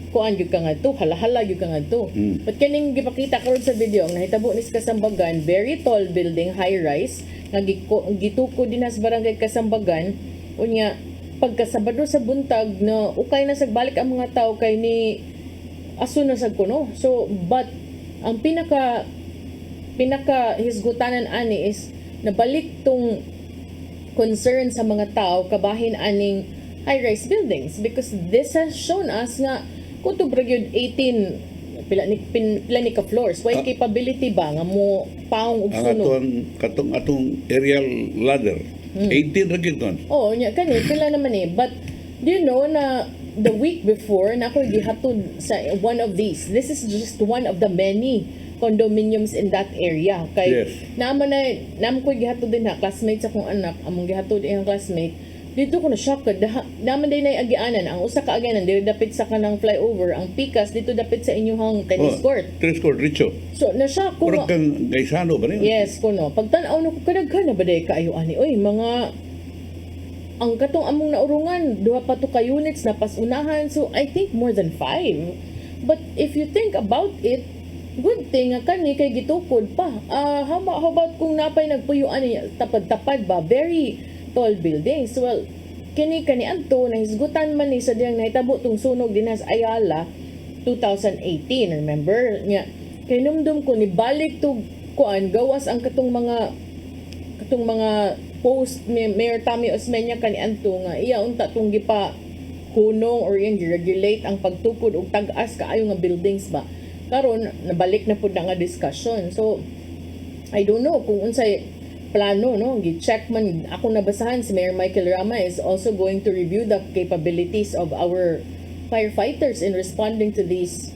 kuan gyud ka ngadto, hala-hala gyud ka ngadto. But kaning gipakita karon sa video ang nahitabo ni sa Kasambagan, very tall building, high rise nga gituko din sa barangay Kasambagan. Unya pagka Sabado sa buntag na ukay na sagbalik ang mga tao kay ni aso na sad kuno. So but ang pinaka hisgutanan ani is nabalik tong concern sa mga tao kabahin aning high-rise buildings because this has shown us nga kung yun 18 pila ni ka floors, why capability ba nga mo paong og sunog ang atong aerial ladder 18 ra gyud kon. Oh, nya kani pila naman but do you know na the week before na ako gihatod sa one of these, this is just one of the many condominiums in that area kay Yes. naman ko gihatod din ha classmates akong anak among gihatod iyang classmate dito ko na shock naman din na agianan ang usa ka agianan diri dapit sa kanang flyover ang pikas dito dapit sa inyong tennis court. Tennis court Richo. So na shock ko Murag kang gaysano ba niyo? yes kuno pagtan-aw na ko kadaghan na ba day kaayo ani oy mga ang katong among naurungan duha pa to ka units na pasunahan, so I think more than 5. But if you think about it, good thing nga kani kay gitukod pa. How about kung napay nagpuyuan niya tapad-tapad ba, very tall buildings. Well, kani anto nahisgutan man ni sa diyang nahitabo tong sunog dinha sa Ayala 2018, remember nya kay numdum ko ni balik to kuan gawas ang katong mga post ni Mayor Tammy Osmeña kani anto nga iya unta tong gipa hunong or yung regulate ang pagtukod og tag-as kaayo nga buildings ba karon nabalik na pud na nga discussion. So I don't know kung unsay plano, no, gi-check man ako nabasahan si Mayor Michael Rama is also going to review the capabilities of our firefighters in responding to these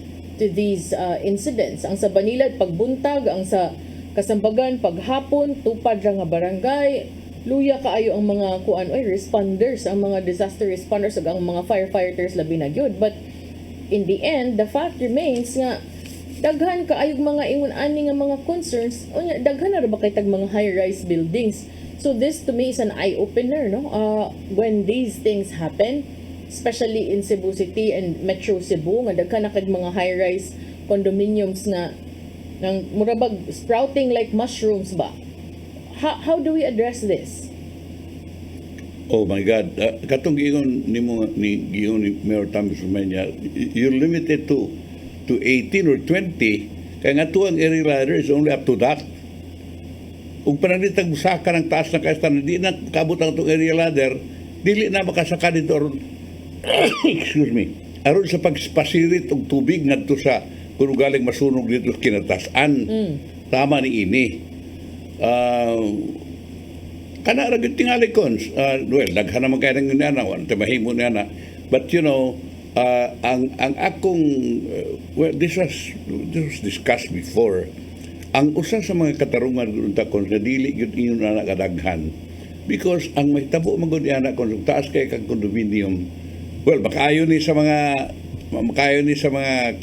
incidents. Ang sa Banilad pagbuntag, ang sa Kasambagan paghapon tupad ra nga barangay luya kaayo ang mga responders, ang mga disaster responders ug ang mga firefighters labi na gyud. But in the end the fact remains nga daghan kaayog mga ingon ani nga mga concerns unya daghan na ra ba kay tag mga high rise buildings. So this to me is an eye opener, no, when these things happen, especially in Cebu City and Metro Cebu nga daghan na kag mga high rise condominiums nga nang murabag sprouting like mushrooms ba. How do we address this? Oh my God. Katong giingon ni Mayor Tammy Osmeña, you're limited to 18 or 20. Kaya nga tuwang area ladder is only up to that. Kung pananitag musaka ng taas na kaistan, hindi na kabut ang itong area ladder, dili na makasaka dito aron excuse me, aron sa pagspasirit og tubig ngadto sa kung galing masunog dito sa kinatasan. Tama ni ini. Kana ra gyud tingali kon. Well, daghan naman kay nang ana, wala mahimo na ana. But you know, ang akong this was discussed before. Ang usa sa mga katarungan gud kon nga dili gyud ingon na kadaghan. Because ang mahitabo man gud ana kon taas kay kag condominium. Well, makaayo ni sa mga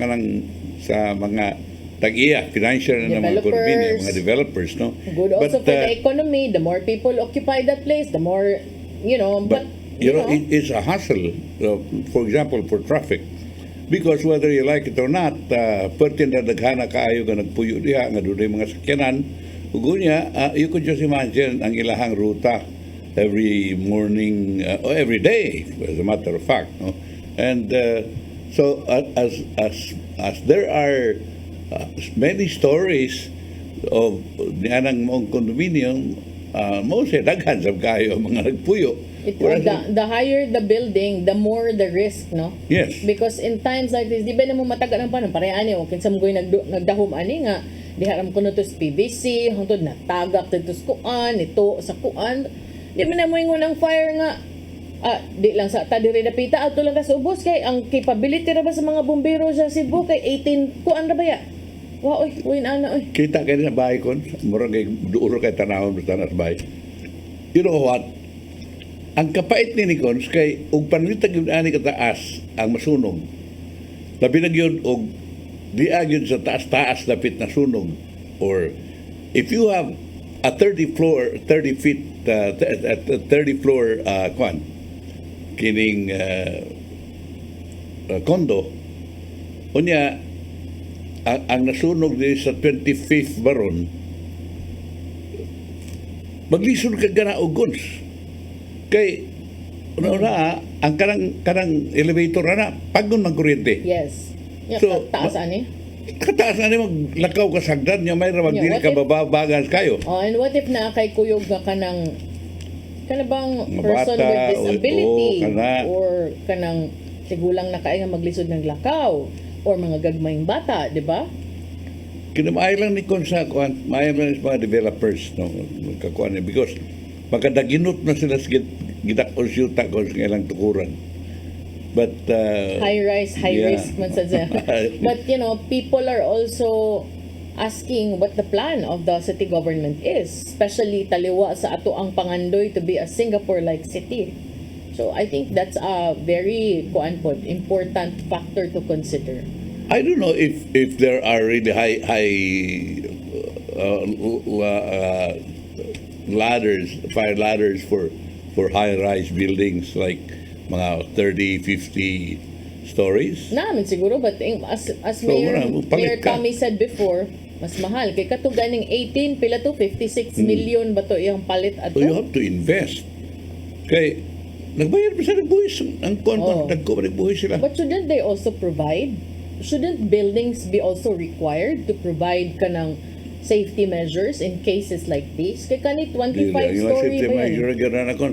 kanang sa mga tag-iya, financial na mga condominium, mga developers, no? Good also for the economy. The more people occupy that place, the more, you know, but you know, it's a hassle, for example, for traffic. Because whether you like it or not, pertin na daghana kaayo nga nagpuyo diha, nga doon mga sakyanan, ugunya, you could just imagine ang ilahang ruta every morning, or every day, as a matter of fact, no? And so, as there are many stories of nianang mong condominium, mo siya daghan sa kayo mga nagpuyo. The higher the building, the more the risk, no? Yes. Because in times like this, di ba na mo matagal ng panahon, parehan niyo, kinsa mo nagdahom ani nga, diharam ko na to sa PVC, hangtod natagak dito sa kuan, ito sa kuan. Di ba na mo ingon ang fire nga, di lang sa ta diri dapita ato lang ka sa ubos kay ang capability ra ba sa mga bombero sa Cebu kay 18 kuan ra ba ya? Wa oy, ana oy. Kita kayo na bahay kon, murag kay duuro kay tanahon basta na sa bahay. You know what? Ang kapait ni Nikons kay og panlitag yun ani kataas ang masunog. Labi na yun og di agyon sa taas-taas dapit na sunog. Or if you have a 30 feet 30 floor kwan kining condo unya ang nasunog di sa 25th baron maglisod ka gana og guns kay una ang kanang elevator na paggon man kuryente. Yes. So, taas ani. Kataas na maglakaw ka sagdan niya may rawag dili ka bababagan kayo. Oh, and what if na kay kuyog nga kanang bang person Bata, with disability or kanang tigulang na kaya nga maglisod ng lakaw or mga gagmayng bata, di ba? Kinamay lang ni Konsa kuan, may lang mga developers no kakuan because magkadaginot na sila sa gidakon siyuta ko sa ilang tukuran. But high risk man sa But you know, people are also asking what the plan of the city government is, especially taliwa sa ato ang pangandoy to be a Singapore-like city. So I think that's a very important factor to consider. I don't know if there are really high fire ladders for high-rise buildings like mga 30, 50 stories. Namin siguro, but as Mayor Tommy said before, mas mahal. Kay katuganing 18, pila to 56 million ba to iyang palit ato? So you have to invest. Kay, nagbayar pa sa nagbuhis. Ang nagbuhis sila. But shouldn't they also provide? Shouldn't buildings be also required to provide kanang safety measures in cases like this? Kay kanit 25 story ba yan?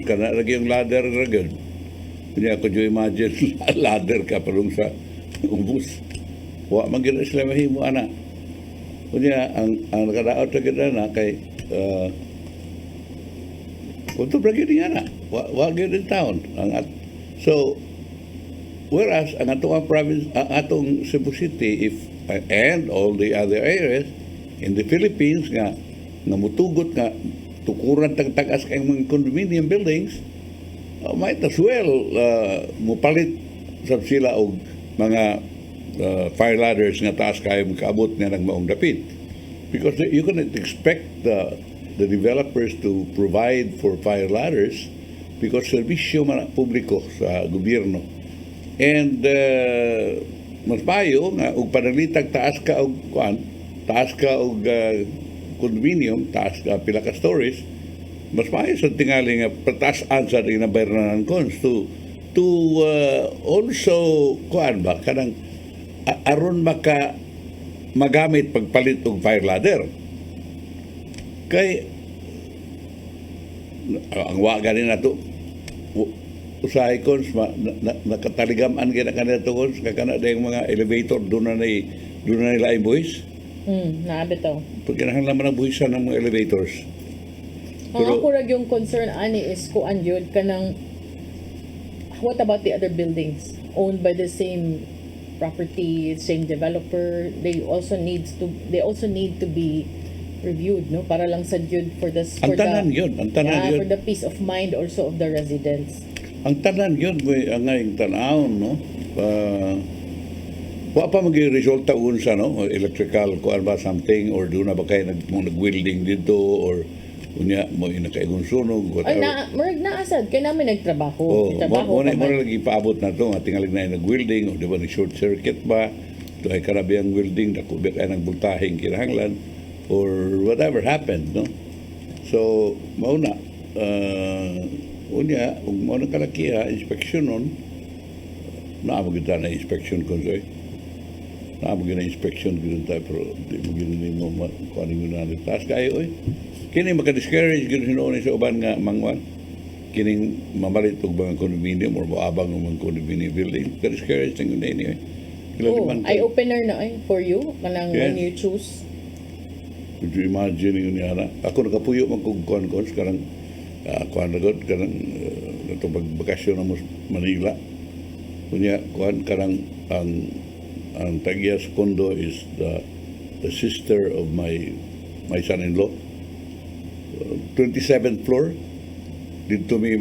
Kana lagi yung ladder ragad. Kanya ako jo imagine ladder ka palong sa ubus. Wa man gid sila mahimo ana. Kanya ang nakadaot sa gid na kay kunto bragid niya na. Wa gid in town. So whereas ang atong province, ang atong Cebu City and all the other areas in the Philippines nga mutugot nga tukuran tag-tagas kay mga condominium buildings, might as well mupalit sa sila og mga fire ladders nga taas kayo makaabot nga ng maong dapit. Because you cannot expect the developers to provide for fire ladders because serbisyo man publiko sa gobyerno. And mas payo nga og panalitag taas ka og condominium, taas ka pila ka stories, mas payo sa tingali nga patasan sa inabayranan cons to also kuan ba kanang aron maka magamit pagpalit og fire ladder. Kay ang wa ganin nato usahay cons nakataligaman gina kanila to cons kana dayong mga elevator doon na laing buhis. Nabitaw. Pag kinahanglan ang buhisan ng mga elevators. Ang ako rag yung concern ani is kuan yun kanang what about the other buildings owned by the same property, same developer? They also need to be reviewed, no, para lang sa yun for the for the peace of mind also of the residents. Ang tanan yun ang ngayong tanawon, no, wa pa mag-resulta unsa, no, electrical kuan ba something or doon na ba kayo nag-welding dito or unya mo inakaigong sunog whatever. Ay naasad kay namin nagtrabaho. Mo lagi paabot na to nga tingalig na nag-welding o di ba ni short circuit ba to ay karabiyang welding dako ba kay nagbultahing kinahanglan or whatever happened, no. So mao na unya ug mao na kalakiha inspection nun naamo gid na inspection kon soy naamo gid na inspection gid ta pero di mo gid mo kuan mo na task kayo oy kini maka-discourage gid hinuon sa uban nga mangwan kining mamalit og mga condominium or moabang ng mga condominium building. Pero scary thing yun anyway. Oh, eye-opener na for you, kanang when you choose. Could you imagine yun yana? Ako nakapuyo man kong kuan-kuan, karang kuan na god, karang ito pagbakasyon na Manila. Kunya, kuan, karang ang tagya sa condo is the sister of my son-in-law. 27th floor. Dito may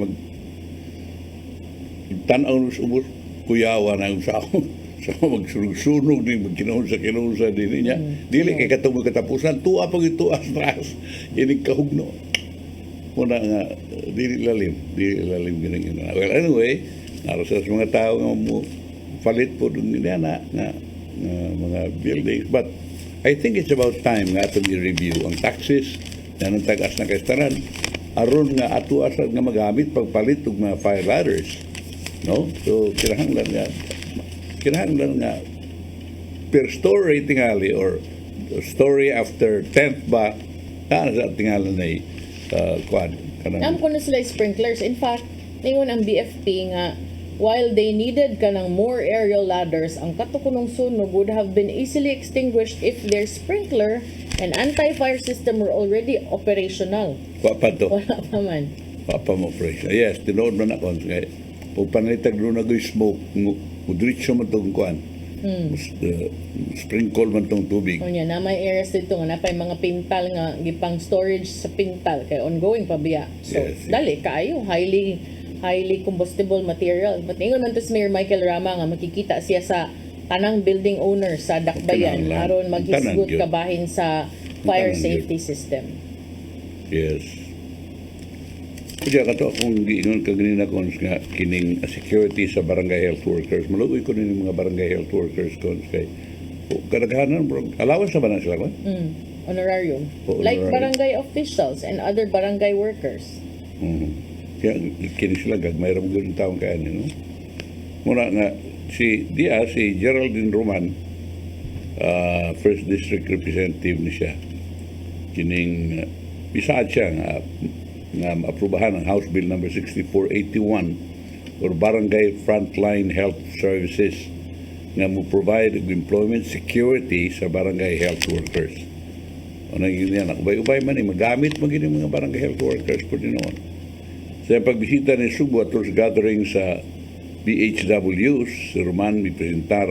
tanaw ng sumur, kuyawa na yung sao. So magsunog-sunog din, magkinunsa din niya. Dili kay katong katapusan, tuwa pag ito astras. Inig kahugno. Muna nga, dili lalim ganyan. Well, anyway, narasas mga tao nga mo palit po dun nila na mga buildings. But I think it's about time nga ito i-review ang taxes na ng tagas na kastaran. Aron nga ato asad nga magamit pagpalit og mga fire ladders. No? So, kinahanglan nga per story tingali or story after 10th ba kana sa tingali na kuan Alam ko na sila sprinklers. In fact, ningon ang BFP nga while they needed kanang more aerial ladders, ang katukunong sunog would have been easily extinguished if their sprinkler and anti-fire system were already operational. Wapa to. Wala pa man. Wapa mo operation. Yes, tinood man ako kay pag panalitag doon na smoke mudritso man itong kuan. Sprinkle man itong tubig. O niya, na may areas dito nga, napay mga pintal nga, gipang storage sa pintal, kay ongoing pa biya. So, Yes. dali, kaayo, highly combustible material. But ingon man to si Mayor Michael Rama nga, makikita siya sa tanang building owner sa Dakbayan, Tanan lang. aron maghisgot Tanan yun. kabahin sa fire Tanan safety system. Yes. Kaya kato akong giingon kaganina ko nga kining security sa barangay health workers. Maluoy ko din yung mga barangay health workers ko kay kadaghanan bro. Allowance na ba na sila ko? Honorarium. O, Like honorarium. barangay officials and other barangay workers. Kaya kini sila gagmay ra mo gyud taong kaya no. Muna nga si Geraldine Roman, first district representative ni siya. Kining bisaad siya nga maaprubahan ang House Bill number 6481 or Barangay Frontline Health Services nga mo provide og employment security sa barangay health workers. Ano yun yan? Ubay-ubay man magamit mo gini mga barangay health workers po din noon. Sa pagbisita ni Subo at sa gathering sa BHWs, si Roman may presentar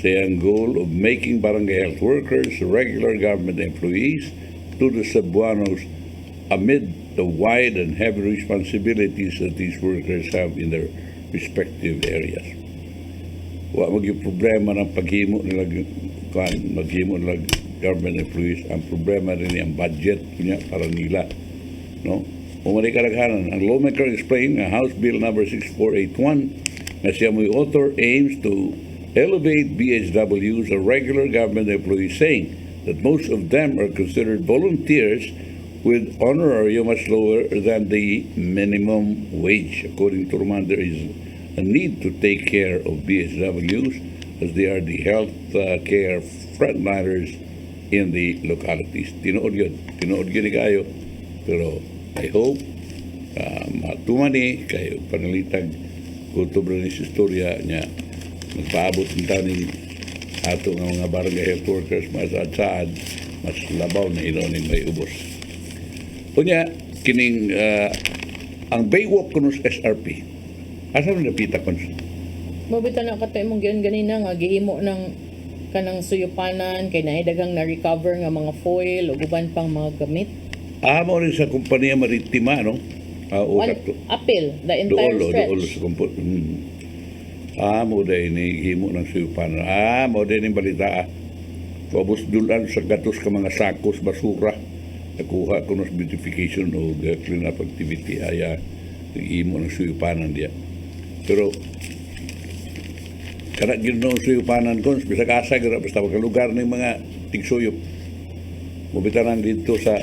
sa iyang goal of making barangay health workers regular government employees to the Cebuanos amid the wide and heavy responsibilities that these workers have in their respective areas. Wa maging problema ng maghimo nila government employees. Ang problema rin ang budget niya para nila. No? Umali karaghanan. Ang lawmaker explained nga House Bill number 6481 na siya may author aims to elevate BHWs as regular government employees, saying that most of them are considered volunteers with honorarium much lower than the minimum wage. According to Roman, there is a need to take care of BHWs as they are the health care frontliners in the localities. Tinood yun ni kayo. Pero I hope matumani kayo panalitag kultubra ni sa istorya niya magpaabot ng taning ato nga mga barangay health workers mas saad mas labaw na ironing may ubos. Kunya, kining ang baywalk kuno sa SRP. Asa na napita ko? Mabita na kato imong giyon ganina nga gihimo ng kanang suyupanan kay naay daghang na-recover nga mga foil o uban pang mga gamit. Mo rin sa kumpanya maritima, no? Apil, the entire stretch. Doolo sa kumpanya. Mo dahil ni himo ng suyupanan. Mo dahil ni balita. Kabus dulan sa gatos ka mga sakos, basura. Nakuha ko ng beautification o clean up activity aya imo ng suyupanan diya. Pero kada ginoon suyupanan ko bisa kasag basta lugar ng mga tigsuyop. Mubitanan dito sa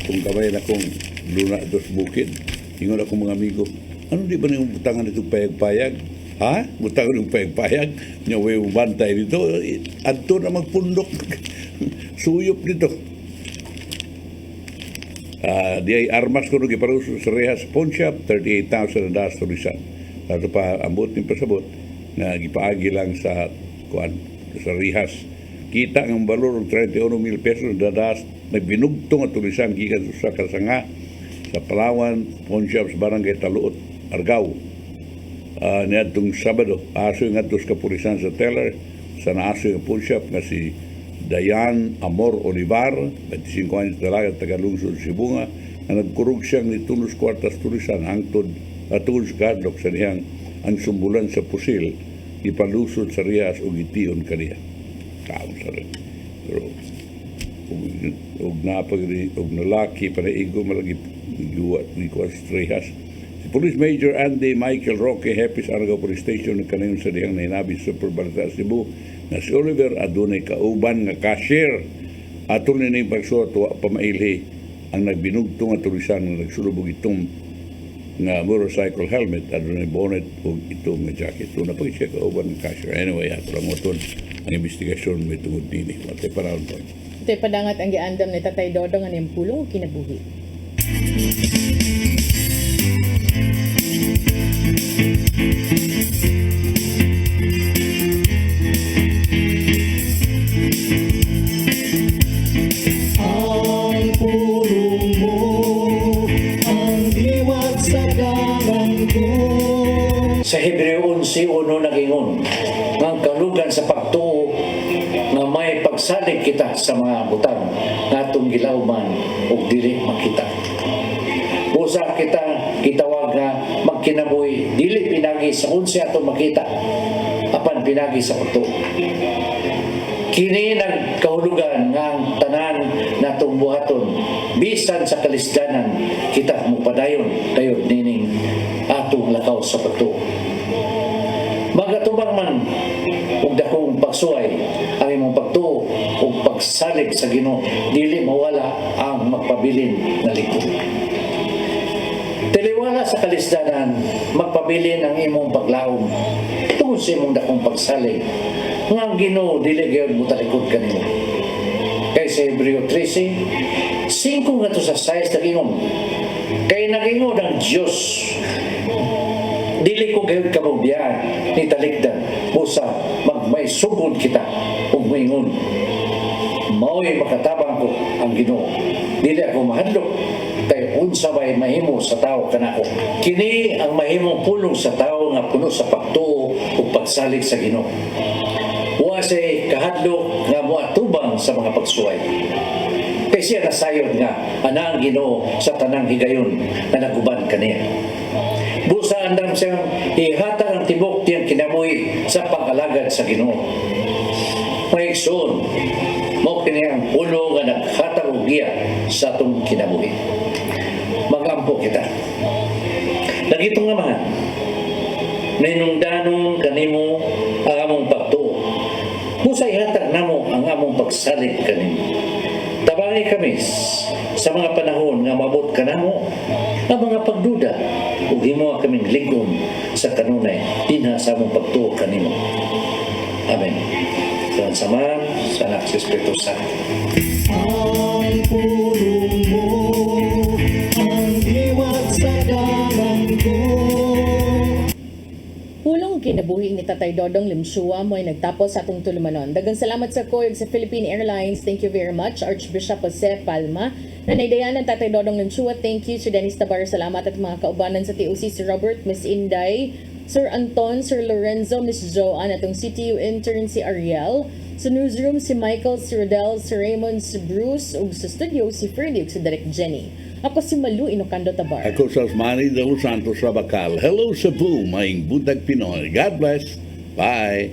kung kamay na kong luna dos bukid. Ingon ako mga amigo, ano di ba na yung butangan itong payag-payag? Ha? Butangan yung payag-payag? Nya way bantay dito. Adto na magpundok. Suyop dito. Di ay armas ko giparuso sa rehas pawn shop, 38,000 ang das tulisan. Ato pa ambot ni pasabot na gipaagi lang sa kuan sa rehas. Kita ang balor og 31,000 pesos na das nagbinugtong at tulisan gikan sa kasanga sa Palawan pawn shop sa barangay Taluot, Argao. Niadtong Sabado, aso nga tos kapulisan sa teller sa naaso nga pawn shop nga si Dayan Amor Olivar, 25 anyos dalaga, taga-lungsod Cebu nga nagkurog siyang ni tulos kwartas tulisan hangtod atungod sa kadlok sa niyang ang sumbulan sa pusil ipalusod sa rihas o gitiyon kaniya. Kaon sa rin. Pero og nalaki para igo malagi guwat ni kwas rihas. Si Police Major Andy Michael Roque Hepis Argao Police Station ng kanayong sa diyang nainabi Super Balita Cebu na si Oliver adunay kauban nga cashier atul ni ning pagsuot wa pamailhi ang nagbinugtong nga tulisan nga nagsulubog itong nga motorcycle helmet adunay bonnet ug itong nga jacket na pag siya kauban nga cashier. Anyway, ato lang moton ang investigasyon may tungod dini matay paraon po. Ito'y padangat ang giandam ni Tatay Dodong ang pulong kinabuhi. Ang pulong mo, ang diwat sa dalan ko. Sa Hebreo 11:1 nagingon, ang kalugan sa pagtuo nga may pagsalig kita sa mga butang nga atong gilawman ug dili makita. Usa kita gitawag nga magkinabuhi dili pinagi sa unsa atong makita apan pinagi sa pagtuo. Kini nagkahulugan nga ang tanan natong buhaton bisan sa kalisdanan kita mupadayon kayo nining atong lakaw sa pagtuo. Magatubang man ug dakong pagsuway ang imong pagtuo ug pagsalig sa Ginoo dili mawala ang magpabilin nga likod. Taliwala sa kalisdanan magpabilin ang imong paglaom tungod sa imong dakong pagsalig nga ang Ginoo dili gyud mutalikod kanimo. Kay sa Hebreo 13:5 nga to sa 6 nagingon kay nagingod ang Dios dili ko gayud kabugyan ni talikdan busa magmay sugod kita ug moingon mao'y makatabang ko ang Ginoo dili ako mahadlok kay unsa bay mahimo sa tawo kanako. Kini ang mahimong pulong sa tawo nga puno sa pagtuo ug pagsalig sa Ginoo. Wa say kahadlok nga moatubang sa mga pagsuway. Kay siya nasayod nga ana ang Ginoo sa tanang higayon nga naguban kaniya. Busa andam siyang ihatag ang tibok tiyang kinabuhi sa pag-alagad sa Ginoo. Maigsoon, mo kini ang pulo nga naghatag og giya sa atong kinabuhi. Magampo kita. Nagitong nga man, nainungdanong kanimo ang among pagtuo. Busa ihatag namo ang among pagsalig kanimo. Tabangi kami sa mga panahon nga mabot ka namo ang mga pagduda ug himo kaming ligom sa kanunay dinha sa among pagtuo kanimo. Amen. Salamat sa Anak sa Espiritu Santo. Ang pulong mo, ang diwat sa dalan ko. Pulong kinabuhi ni Tatay Dodong Limshua mo ay nagtapos sa atong tulumanon. Dagang salamat sa koyog sa Philippine Airlines. Thank you very much. Archbishop Jose Palma. Nanaydayanan Tatay Dodong Limshua. Thank you. Sir Dennis Tabar. Salamat at mga kaubanan sa TOC. Sir Robert, Miss Inday, Sir Anton, Sir Lorenzo, Miss Joanne, atong CTU intern si Ariel. Sa newsroom si Michael, si Rodel, si Raymond, si Bruce, ug sa studio si Freddy ug si Direk Jenny. Ako si Malu Inocando Tabar. Ako sa Osmani de Los Santos Rabacal. Hello Cebu, maing Buntag Pinoy. God bless. Bye.